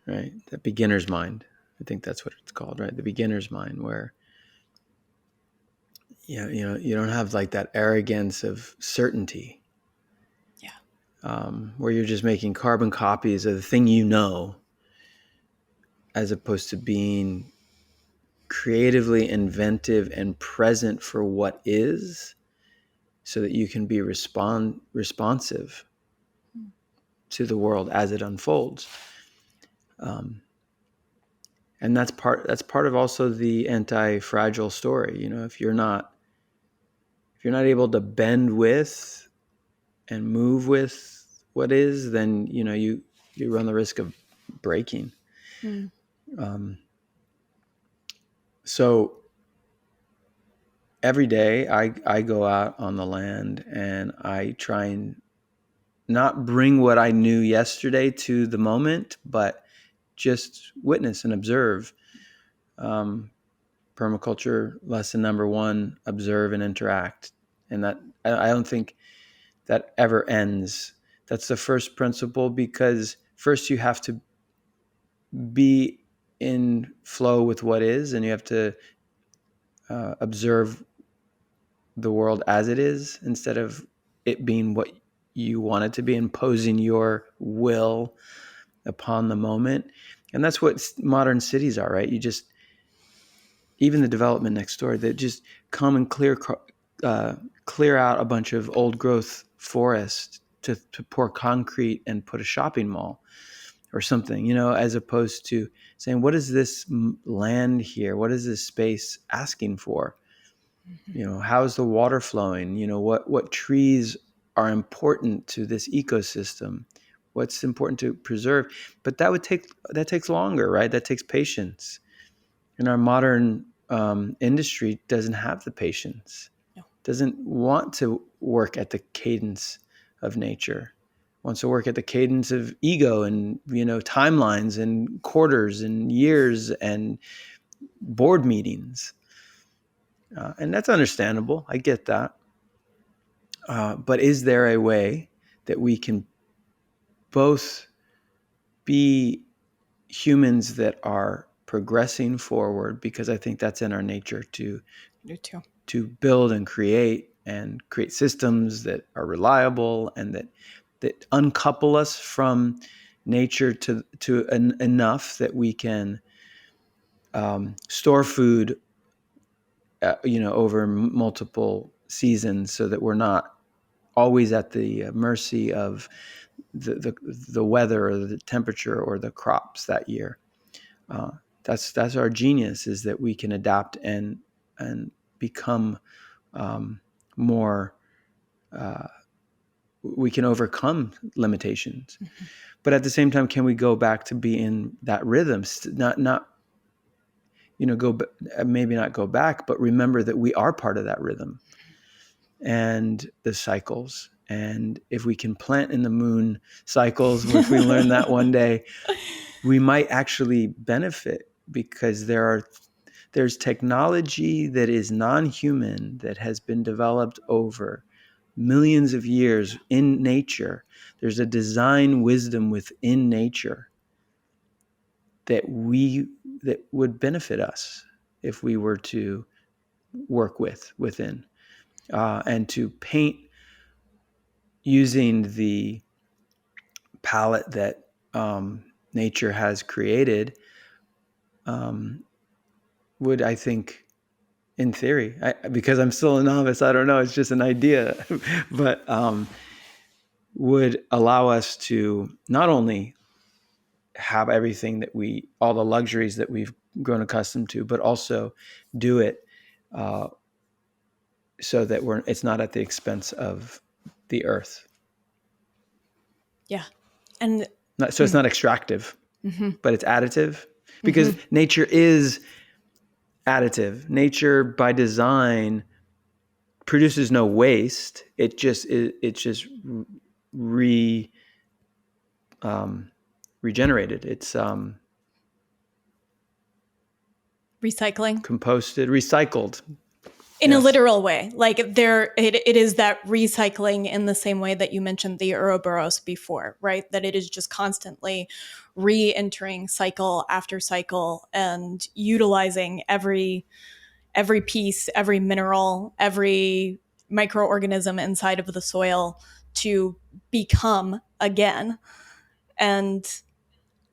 right? That beginner's mind. I think that's what it's called, right? The beginner's mind, where you don't have like that arrogance of certainty. Yeah. Where you're just making carbon copies of the thing you know, as opposed to being creatively inventive and present for what is, so that you can be responsive to the world as it unfolds. And that's part of also the anti-fragile story. If you're not able to bend with and move with what is, then you run the risk of breaking. So every day I go out on the land and I try and not bring what I knew yesterday to the moment, but just witness and observe. Permaculture lesson number 1: observe and interact. And that, I don't think that ever ends. That's the first principle, because first you have to be in flow with what is, and you have to observe the world as it is, instead of it being what you want it to be, imposing your will upon the moment. And that's what modern cities are, right? Even the development next door, that just come and clear out a bunch of old growth forest to pour concrete and put a shopping mall or something, as opposed to saying, what is this land here? What is this space asking for? How is the water flowing? What trees are important to this ecosystem? What's important to preserve? But that takes longer, right? That takes patience. And our modern industry doesn't have the patience. No. Doesn't want to work at the cadence of nature. Wants to work at the cadence of ego and timelines and quarters and years and board meetings. And that's understandable. I get that. But is there a way that we can both be humans that are progressing forward? Because I think that's in our nature to build and create systems that are reliable and that uncouple us from nature to enough that we can store food over multiple seasons, so that we're not always at the mercy of the weather or the temperature or the crops that year. That's our genius, is that we can adapt and become more. We can overcome limitations, but at the same time, can we go back to be in that rhythm? Not maybe not go back, but remember that we are part of that rhythm and the cycles. And if we can plant in the moon cycles, if we learn that one day, we might actually benefit, because there's technology that is non-human that has been developed over millions of years in nature. There's a design wisdom within nature that would benefit us if we were to work within, and to paint using the palette that nature has created, would, I think, in theory, because I'm still a novice, I don't know, it's just an idea, but would allow us to not only have everything that all the luxuries that we've grown accustomed to, but also do it so that it's not at the expense of the earth. Yeah. And So it's not extractive, but it's additive, because nature is additive. Nature by design produces no waste. It's just regenerated. It's recycling. composted, recycled. In a Yes. literal way, like it is that recycling in the same way that you mentioned the Ouroboros before, right? That it is just constantly re-entering cycle after cycle and utilizing every piece, every mineral, every microorganism inside of the soil to become again. And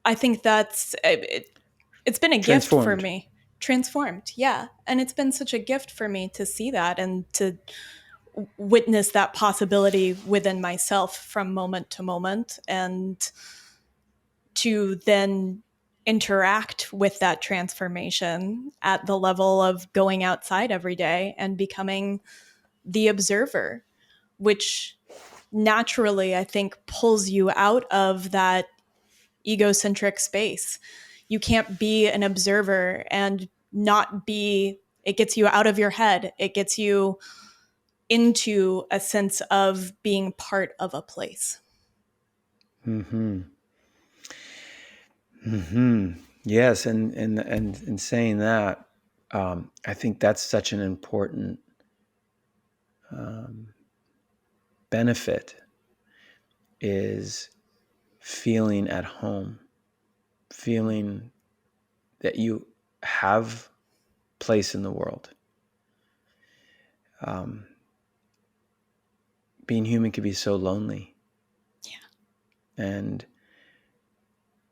I think it's been a gift for me. Transformed, yeah. And it's been such a gift for me to see that and to witness that possibility within myself from moment to moment, and to then interact with that transformation at the level of going outside every day and becoming the observer, which naturally, I think, pulls you out of that egocentric space. You can't be an observer and not be, it gets you out of your head. It gets you into a sense of being part of a place. Yes. And saying that, I think that's such an important benefit, is feeling at home, feeling that you have place in the world. Being human can be so lonely. Yeah. And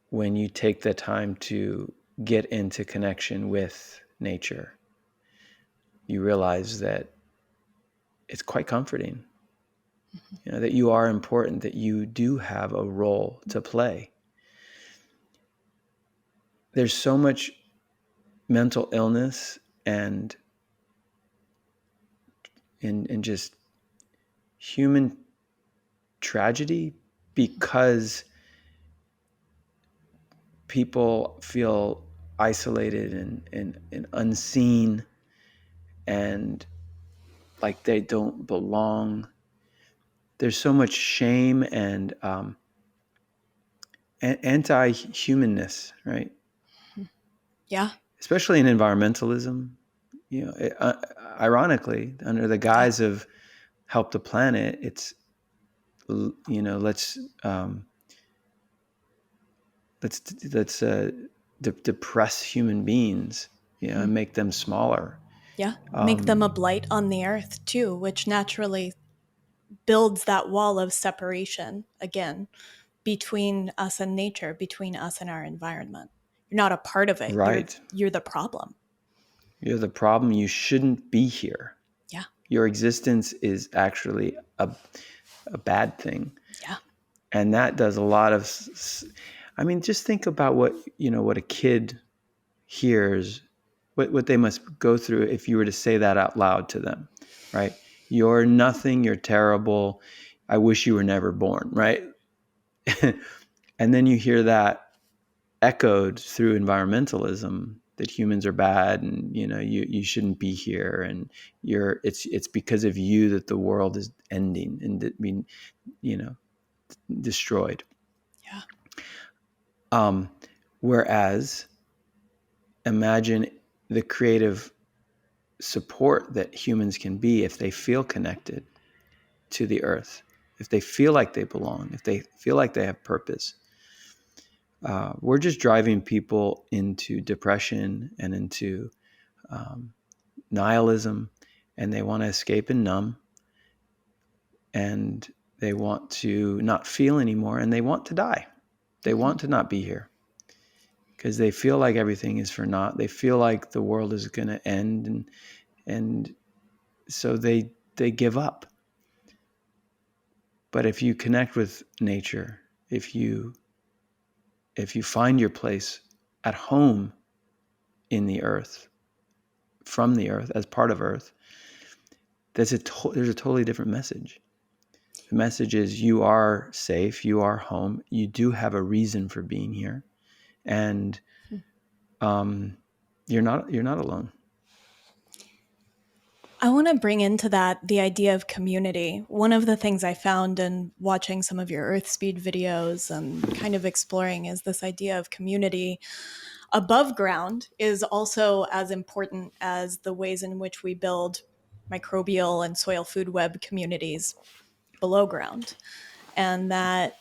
when you take the time to get into connection with nature, you realize that it's quite comforting. You know, that you are important, that you do have a role to play. There's so much mental illness and just human tragedy because people feel isolated and unseen, and like they don't belong. There's so much shame and anti-humanness, right? Yeah. Especially in environmentalism. You know, ironically, under the guise of help the planet, it's, you know, let's depress human beings, you know, and make them smaller. Yeah. Make them a blight on the earth too, which naturally builds that wall of separation again between us and nature, between us and our environment. You're not a part of it. Right. You're the problem. You're the problem. You shouldn't be here. Yeah. Your existence is actually a bad thing. Yeah. And that does a lot of, I mean, just think about what a kid hears, what they must go through if you were to say that out loud to them, right? You're nothing, you're terrible. I wish you were never born, right? And then you hear that echoed through environmentalism, that humans are bad and, you know, you shouldn't be here, and it's because of you that the world is ending and being, you know, destroyed. Yeah. Whereas imagine the creative support that humans can be if they feel connected to the earth, if they feel like they belong, if they feel like they have purpose. We're just driving people into depression and into nihilism, and they want to escape and numb, and they want to not feel anymore, and they want to die. They want to not be here because they feel like everything is for naught. They feel like the world is going to end, and so they give up. But if you connect with nature, if you if you find your place at home in the earth, from the earth, as part of earth, there's a totally different message. The message is you are safe, you are home, you do have a reason for being here, and you're not alone. I want to bring into that the idea of community. One of the things I found in watching some of your Earth Speed videos and kind of exploring is this idea of community above ground is also as important as the ways in which we build microbial and soil food web communities below ground. And that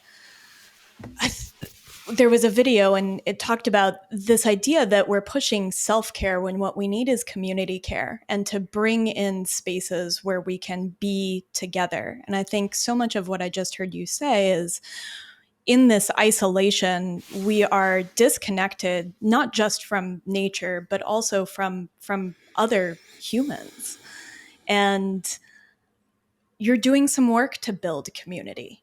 there was a video and it talked about this idea that we're pushing self-care when what we need is community care and to bring in spaces where we can be together. And I think so much of what I just heard you say is in this isolation, we are disconnected, not just from nature, but also from other humans. And you're doing some work to build community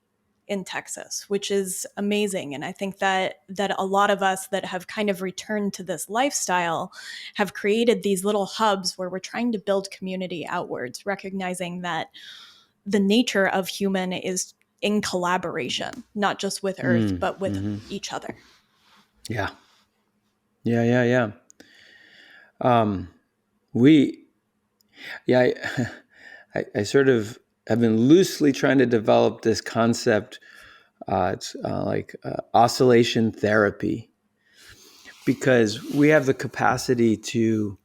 in Texas, which is amazing. And I think that a lot of us that have kind of returned to this lifestyle have created these little hubs where we're trying to build community outwards, recognizing that the nature of human is in collaboration, not just with Earth, but with each other. Yeah. I sort of have been loosely trying to develop this concept. It's like oscillation therapy, because we have the capacity to,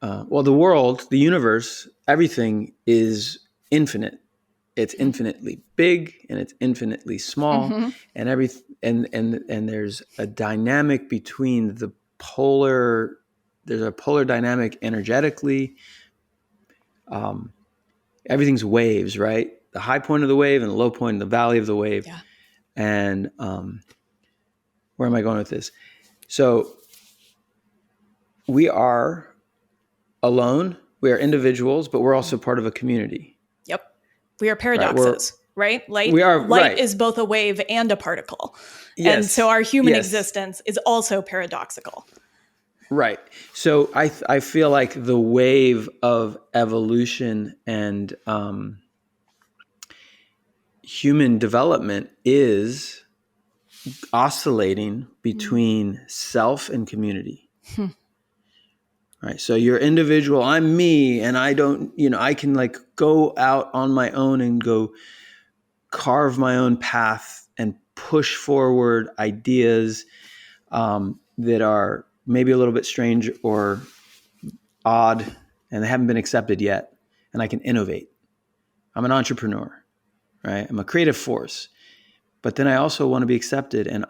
the world, the universe, everything is infinite. It's infinitely big and it's infinitely small, and and there's a dynamic between the polar. There's a polar dynamic energetically. Everything's waves, right? The high point of the wave and the low point, the valley of the wave. Yeah. And where am I going with this? So we are alone. We are individuals, but we're also part of a community. Yep. We are paradoxes, right? Light right. is both a wave and a particle. Yes. And so our human existence is also paradoxical. Right. So I feel like the wave of evolution and human development is oscillating between self and community. Right. So you're individual, I'm me, and I don't, I can like go out on my own and go carve my own path and push forward ideas that are maybe a little bit strange or odd and they haven't been accepted yet. And I can innovate. I'm an entrepreneur, right? I'm a creative force. But then I also want to be accepted and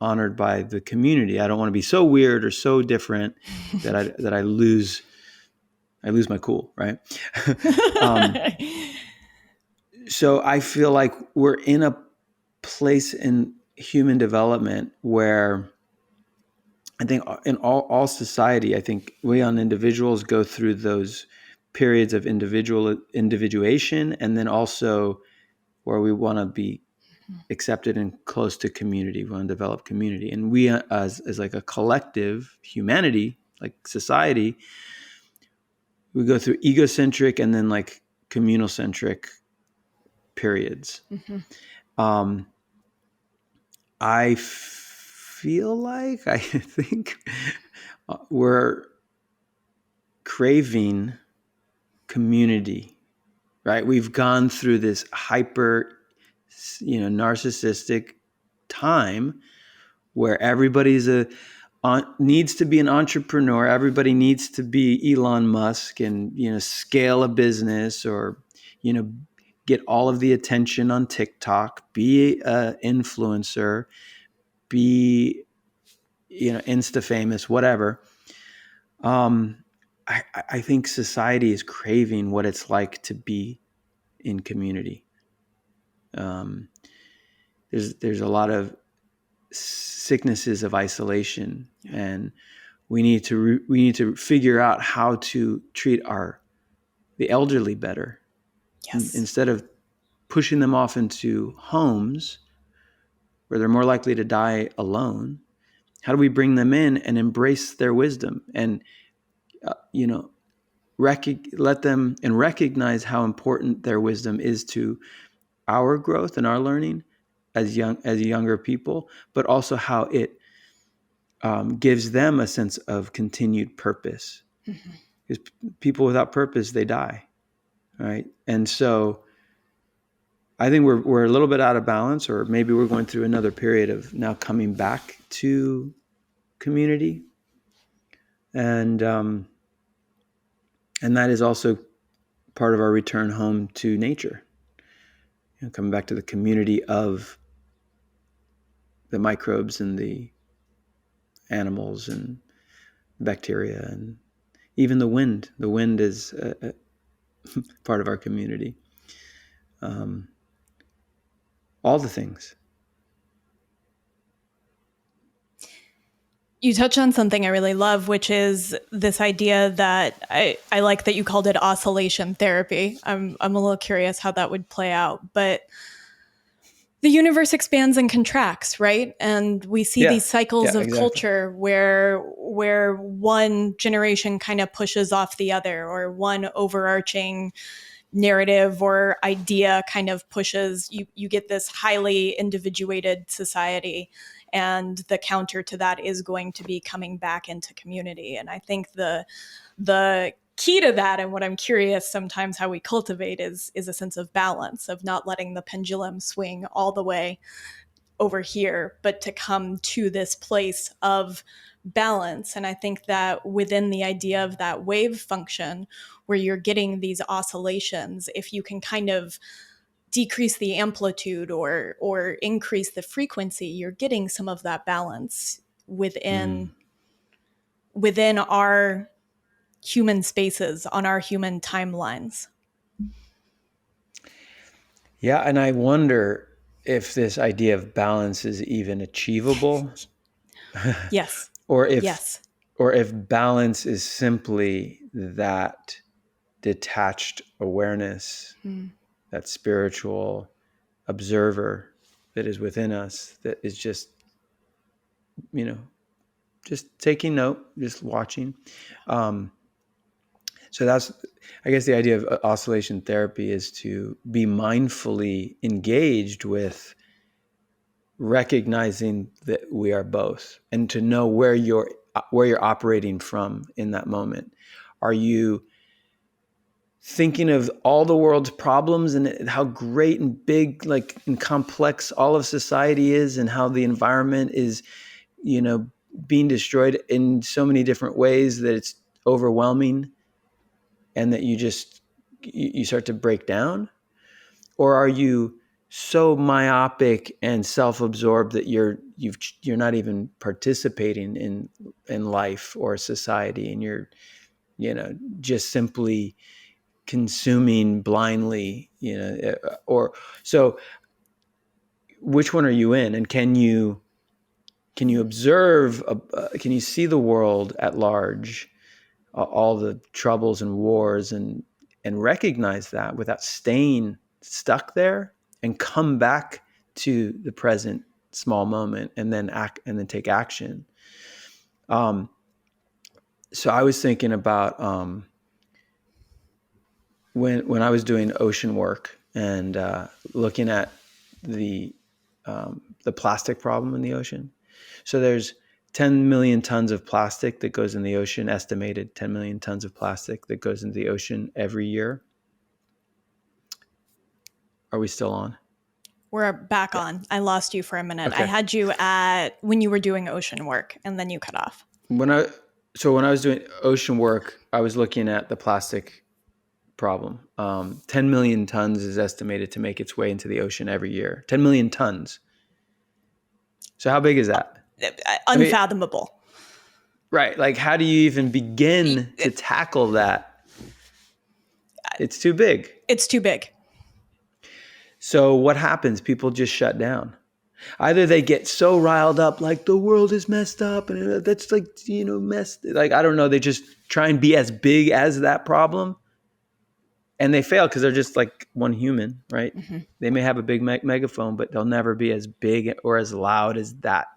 honored by the community. I don't want to be so weird or so different that I lose my cool, right? So I feel like we're in a place in human development where I think in all society, I think we on individuals go through those periods of individuation, and then also where we want to be accepted and close to community. We want to develop community, and we as like a collective humanity, like society, we go through egocentric and then like communal centric periods. I feel like I think we're craving community, right? We've gone through this hyper, narcissistic time where everybody's needs to be an entrepreneur. Everybody needs to be Elon Musk and, scale a business or, get all of the attention on TikTok, be an influencer, be, Insta famous, whatever. I think society is craving what it's like to be in community. There's a lot of sicknesses of isolation, and we need to figure out how to treat the elderly better. Yes. Instead of pushing them off into homes, where they're more likely to die alone, how do we bring them in and embrace their wisdom and, let them and recognize how important their wisdom is to our growth and our learning as younger people, but also how it gives them a sense of continued purpose. Because people without purpose, they die, right? And so I think we're a little bit out of balance, or maybe we're going through another period of now coming back to community, and that is also part of our return home to nature. Coming back to the community of the microbes and the animals and bacteria and even the wind. The wind is a part of our community. All the things. You touch on something I really love, which is this idea that I like that you called it oscillation therapy. I'm a little curious how that would play out, but the universe expands and contracts, right? And we see these cycles of culture where one generation kind of pushes off the other, or one overarching narrative or idea kind of pushes. You get this highly individuated society, and the counter to that is going to be coming back into community. And I think the key to that, and what I'm curious sometimes how we cultivate, is a sense of balance, of not letting the pendulum swing all the way over here, but to come to this place of balance. And I think that within the idea of that wave function, where you're getting these oscillations, if you can kind of decrease the amplitude or increase the frequency, you're getting some of that balance within our human spaces, on our human timelines. Yeah, and I wonder if this idea of balance is even achievable. Yes. or if balance is simply that detached awareness, that spiritual observer that is within us, that is just taking note, just watching. So that's, I guess, the idea of oscillation therapy, is to be mindfully engaged with recognizing that we are both, and to know where you're operating from in that moment. Are you thinking of all the world's problems and how great and big, like, and complex all of society is, and how the environment is, being destroyed in so many different ways that it's overwhelming, and that you start to break down? Or are you so myopic and self-absorbed that you're not even participating in life or society, and you're just simply consuming blindly, or so? Which one are you in? And can you observe, can you see the world at large, all the troubles and wars, and recognize that without staying stuck there, and come back to the present small moment, and then take action? So I was thinking about when I was doing ocean work, and looking at the plastic problem in the ocean. So there's 10 million tons of plastic that goes in the ocean, estimated 10 million tons of plastic that goes into the ocean every year. Are we still on? We're back on. I lost you for a minute. Okay. I had you at when you were doing ocean work, and then you cut off. When I was doing ocean work, I was looking at the plastic problem. 10 million tons is estimated to make its way into the ocean every year. 10 million tons. So how big is that? Unfathomable. I mean, right. Like, how do you even begin to tackle that? It's too big. It's too big. So what happens? People just shut down. Either they get so riled up, like the world is messed up, and that's like, messed. Like, I don't know. They just try and be as big as that problem. and they fail because they're just like one human, right? Mm-hmm. They may have a big megaphone, but they'll never be as big or as loud as that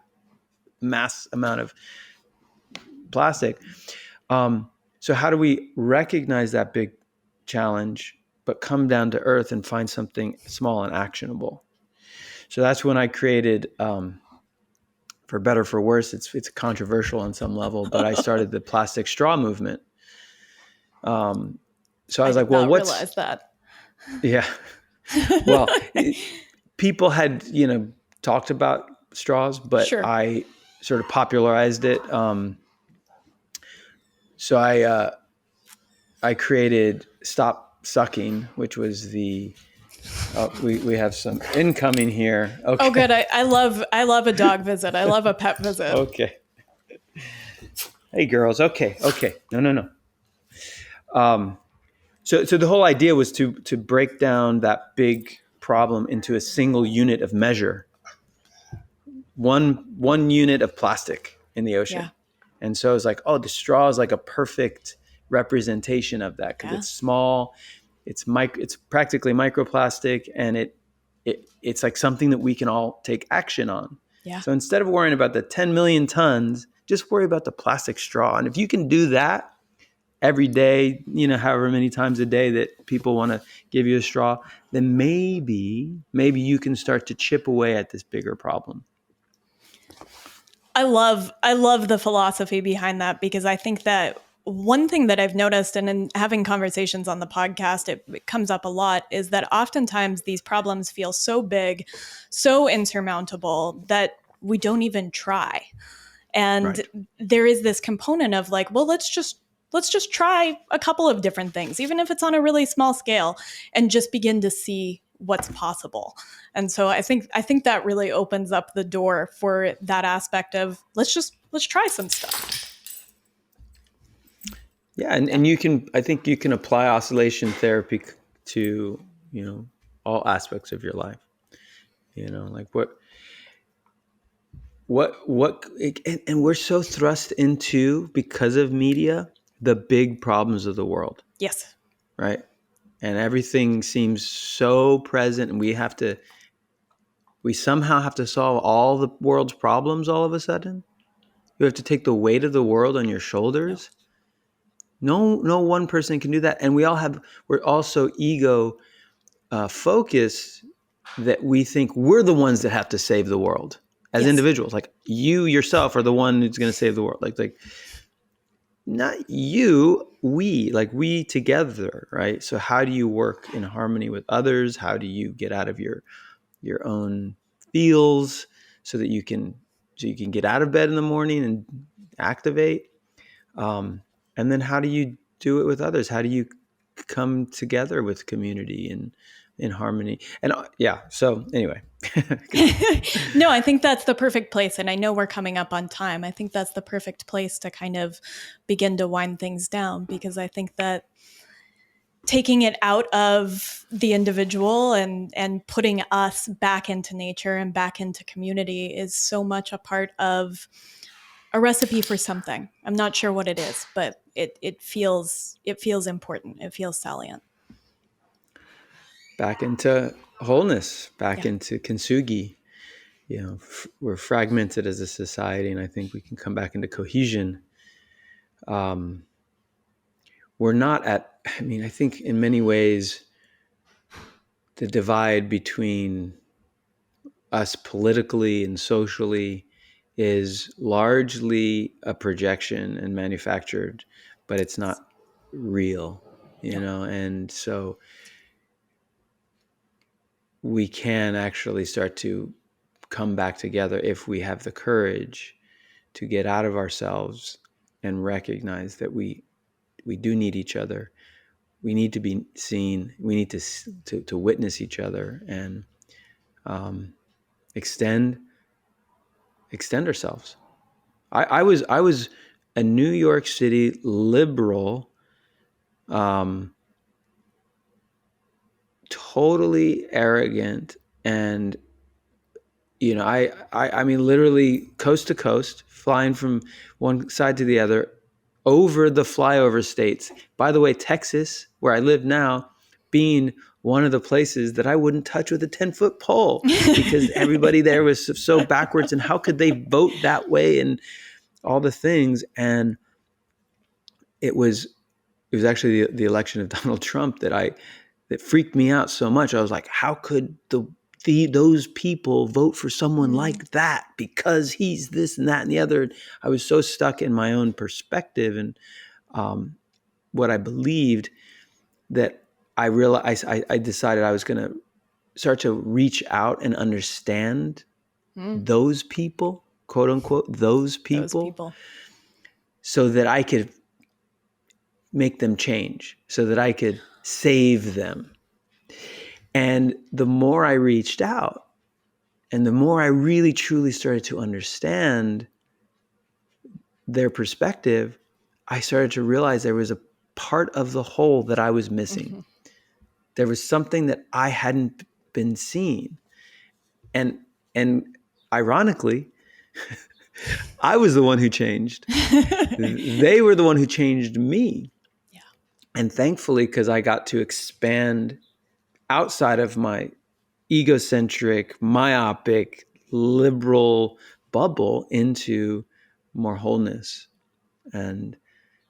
mass amount of plastic. So how do we recognize that big challenge, but come down to earth and find something small and actionable? So that's when I created, for better or for worse, it's controversial on some level, but I started the plastic straw movement. So I was like, well, realize that. Yeah. Well, people had, talked about straws, but Sure. I sort of popularized it. So I created Stop Sucking, which was the, we have some incoming here. Okay. Oh, good. I love a dog visit. I love a pet visit. Okay. Hey, girls. Okay. No. So the whole idea was to break down that big problem into a single unit of measure, one unit of plastic in the ocean. Yeah. And so it's like, oh, the straw is like a perfect representation of that because it's small, it's practically microplastic, and it's like something that we can all take action on. Yeah. So instead of worrying about the 10 million tons, just worry about the plastic straw. And if you can do that every day, however many times a day that people want to give you a straw, then maybe you can start to chip away at this bigger problem. I love the philosophy behind that, because I think that one thing that I've noticed, and in having conversations on the podcast, it comes up a lot, is that oftentimes these problems feel so big, so insurmountable that we don't even try. And there is this component of like, well, let's just try a couple of different things, even if it's on a really small scale, and just begin to see what's possible. And so I think that really opens up the door for that aspect of let's try some stuff. Yeah, and I think you can apply oscillation therapy to, all aspects of your life. Like and we're so thrust into, because of media, the big problems of the world. Yes. Right? And everything seems so present, and we somehow have to solve all the world's problems all of a sudden. You have to take the weight of the world on your shoulders. No one person can do that. And we're also ego focused, that we think we're the ones that have to save the world as individuals. Like, you yourself are the one who's going to save the world. Like not you, we together, right? So how do you work in harmony with others? How do you get out of your own feels so that you can get out of bed in the morning and activate? And then how do you do it with others? How do you come together with community and in harmony? And so anyway. No, I think that's the perfect place. And I know we're coming up on time. I think that's the perfect place to kind of begin to wind things down, because I think that taking it out of the individual and putting us back into nature and back into community is so much a part of a recipe for something. I'm not sure what it is, but it feels important. It feels salient. Back into wholeness, back into kintsugi. We're fragmented as a society, and I think we can come back into cohesion. We're not I think in many ways, the divide between us politically and socially is largely a projection and manufactured, but it's not real, and so we can actually start to come back together if we have the courage to get out of ourselves and recognize that we do need each other. We need to be seen. We need to witness each other and extend ourselves. I was a New York City liberal, totally arrogant, and I mean literally coast to coast, flying from one side to the other over the flyover states. By the way, Texas, where I live now, being one of the places that I wouldn't touch with a 10-foot pole because everybody there was so backwards, and how could they vote that way and all the things. And it was actually the election of Donald Trump that freaked me out so much. I was like, how could those people vote for someone like that because he's this and that and the other? I was so stuck in my own perspective and what I believed that I realized I decided I was going to start to reach out and understand those people, quote unquote, those people, so that I could make them change, so that I could save them. And the more I reached out and the more I really truly started to understand their perspective, I started to realize there was a part of the whole that I was missing. There was something that I hadn't been seeing. And ironically, I was the one who changed. They were the one who changed me. Yeah. And thankfully, because I got to expand outside of my egocentric, myopic, liberal bubble into more wholeness, and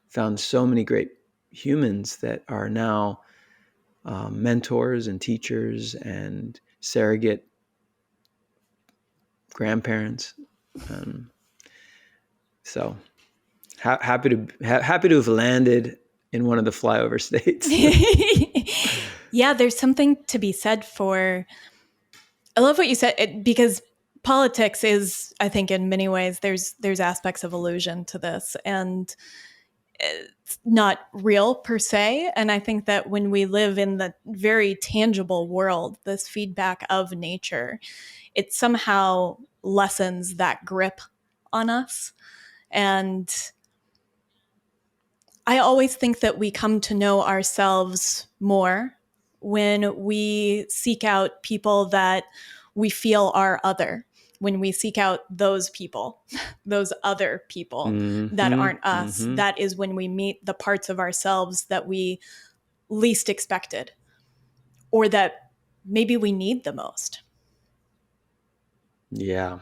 found so many great humans that are now mentors and teachers and surrogate grandparents. So happy to have landed in one of the flyover states. Yeah, there's something to be said for, I love what you said, because politics is, I think in many ways, there's aspects of illusion to this, and it's not real per se. And I think that when we live in the very tangible world, this feedback of nature, it somehow lessens that grip on us. And I always think that we come to know ourselves more when we seek out people that we feel are other, when we seek out those people, those other people that aren't us. That is when we meet the parts of ourselves that we least expected, or that maybe we need the most. Yeah.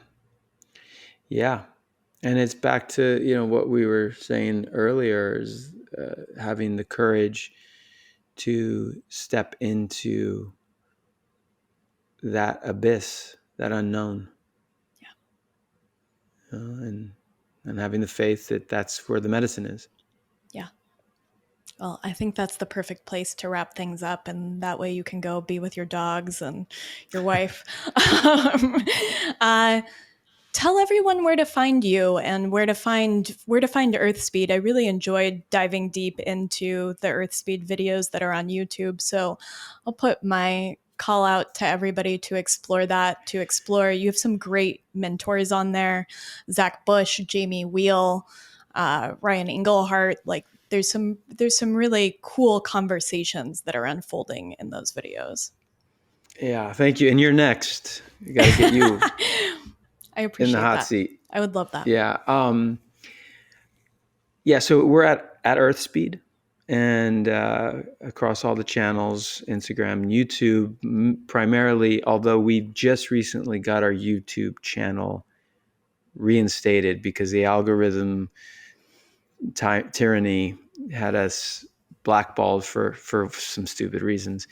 And it's back to, what we were saying earlier is having the courage to step into that abyss, that unknown. Yeah. And having the faith that that's where the medicine is. Yeah. Well, I think that's the perfect place to wrap things up, and that way you can go be with your dogs and your wife. Tell everyone where to find you and where to find Earthspeed. I really enjoyed diving deep into the Earthspeed videos that are on YouTube. So I'll put my call out to everybody to explore that, you have some great mentors on there. Zach Bush, Jamie Wheel, Ryan Engelhart. Like there's some really cool conversations that are unfolding in those videos. Yeah, thank you. And you're next. We got to get you I appreciate in the hot that. seat. I would love that. Yeah. So we're at Earthspeed, and across all the channels, Instagram, YouTube, primarily, although we just recently got our YouTube channel reinstated because the algorithm tyranny had us blackballed for some stupid reasons.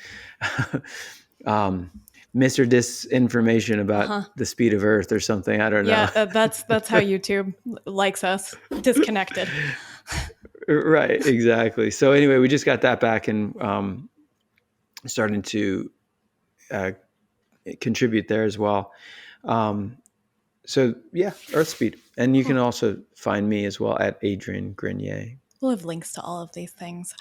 Mr. Disinformation about the speed of Earth or something. I don't know. Yeah, that's how YouTube likes us, disconnected. Right, exactly. So anyway, we just got that back and starting to contribute there as well. So yeah, Earthspeed. And you can also find me as well at Adrian Grenier. We'll have links to all of these things.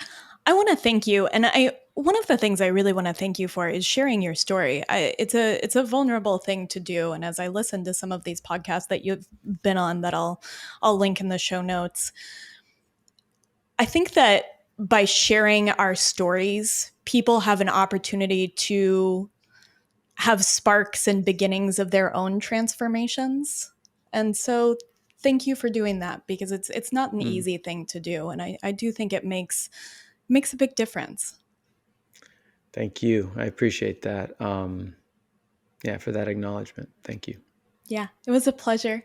I want to thank you. And one of the things I really want to thank you for is sharing your story. It's a vulnerable thing to do. And as I listen to some of these podcasts that you've been on that I'll link in the show notes, I think that by sharing our stories, people have an opportunity to have sparks and beginnings of their own transformations. And so thank you for doing that, because it's not an easy thing to do. And I do think it makes a big difference. Thank you. I appreciate that. Yeah, for that acknowledgement. Thank you. Yeah, it was a pleasure.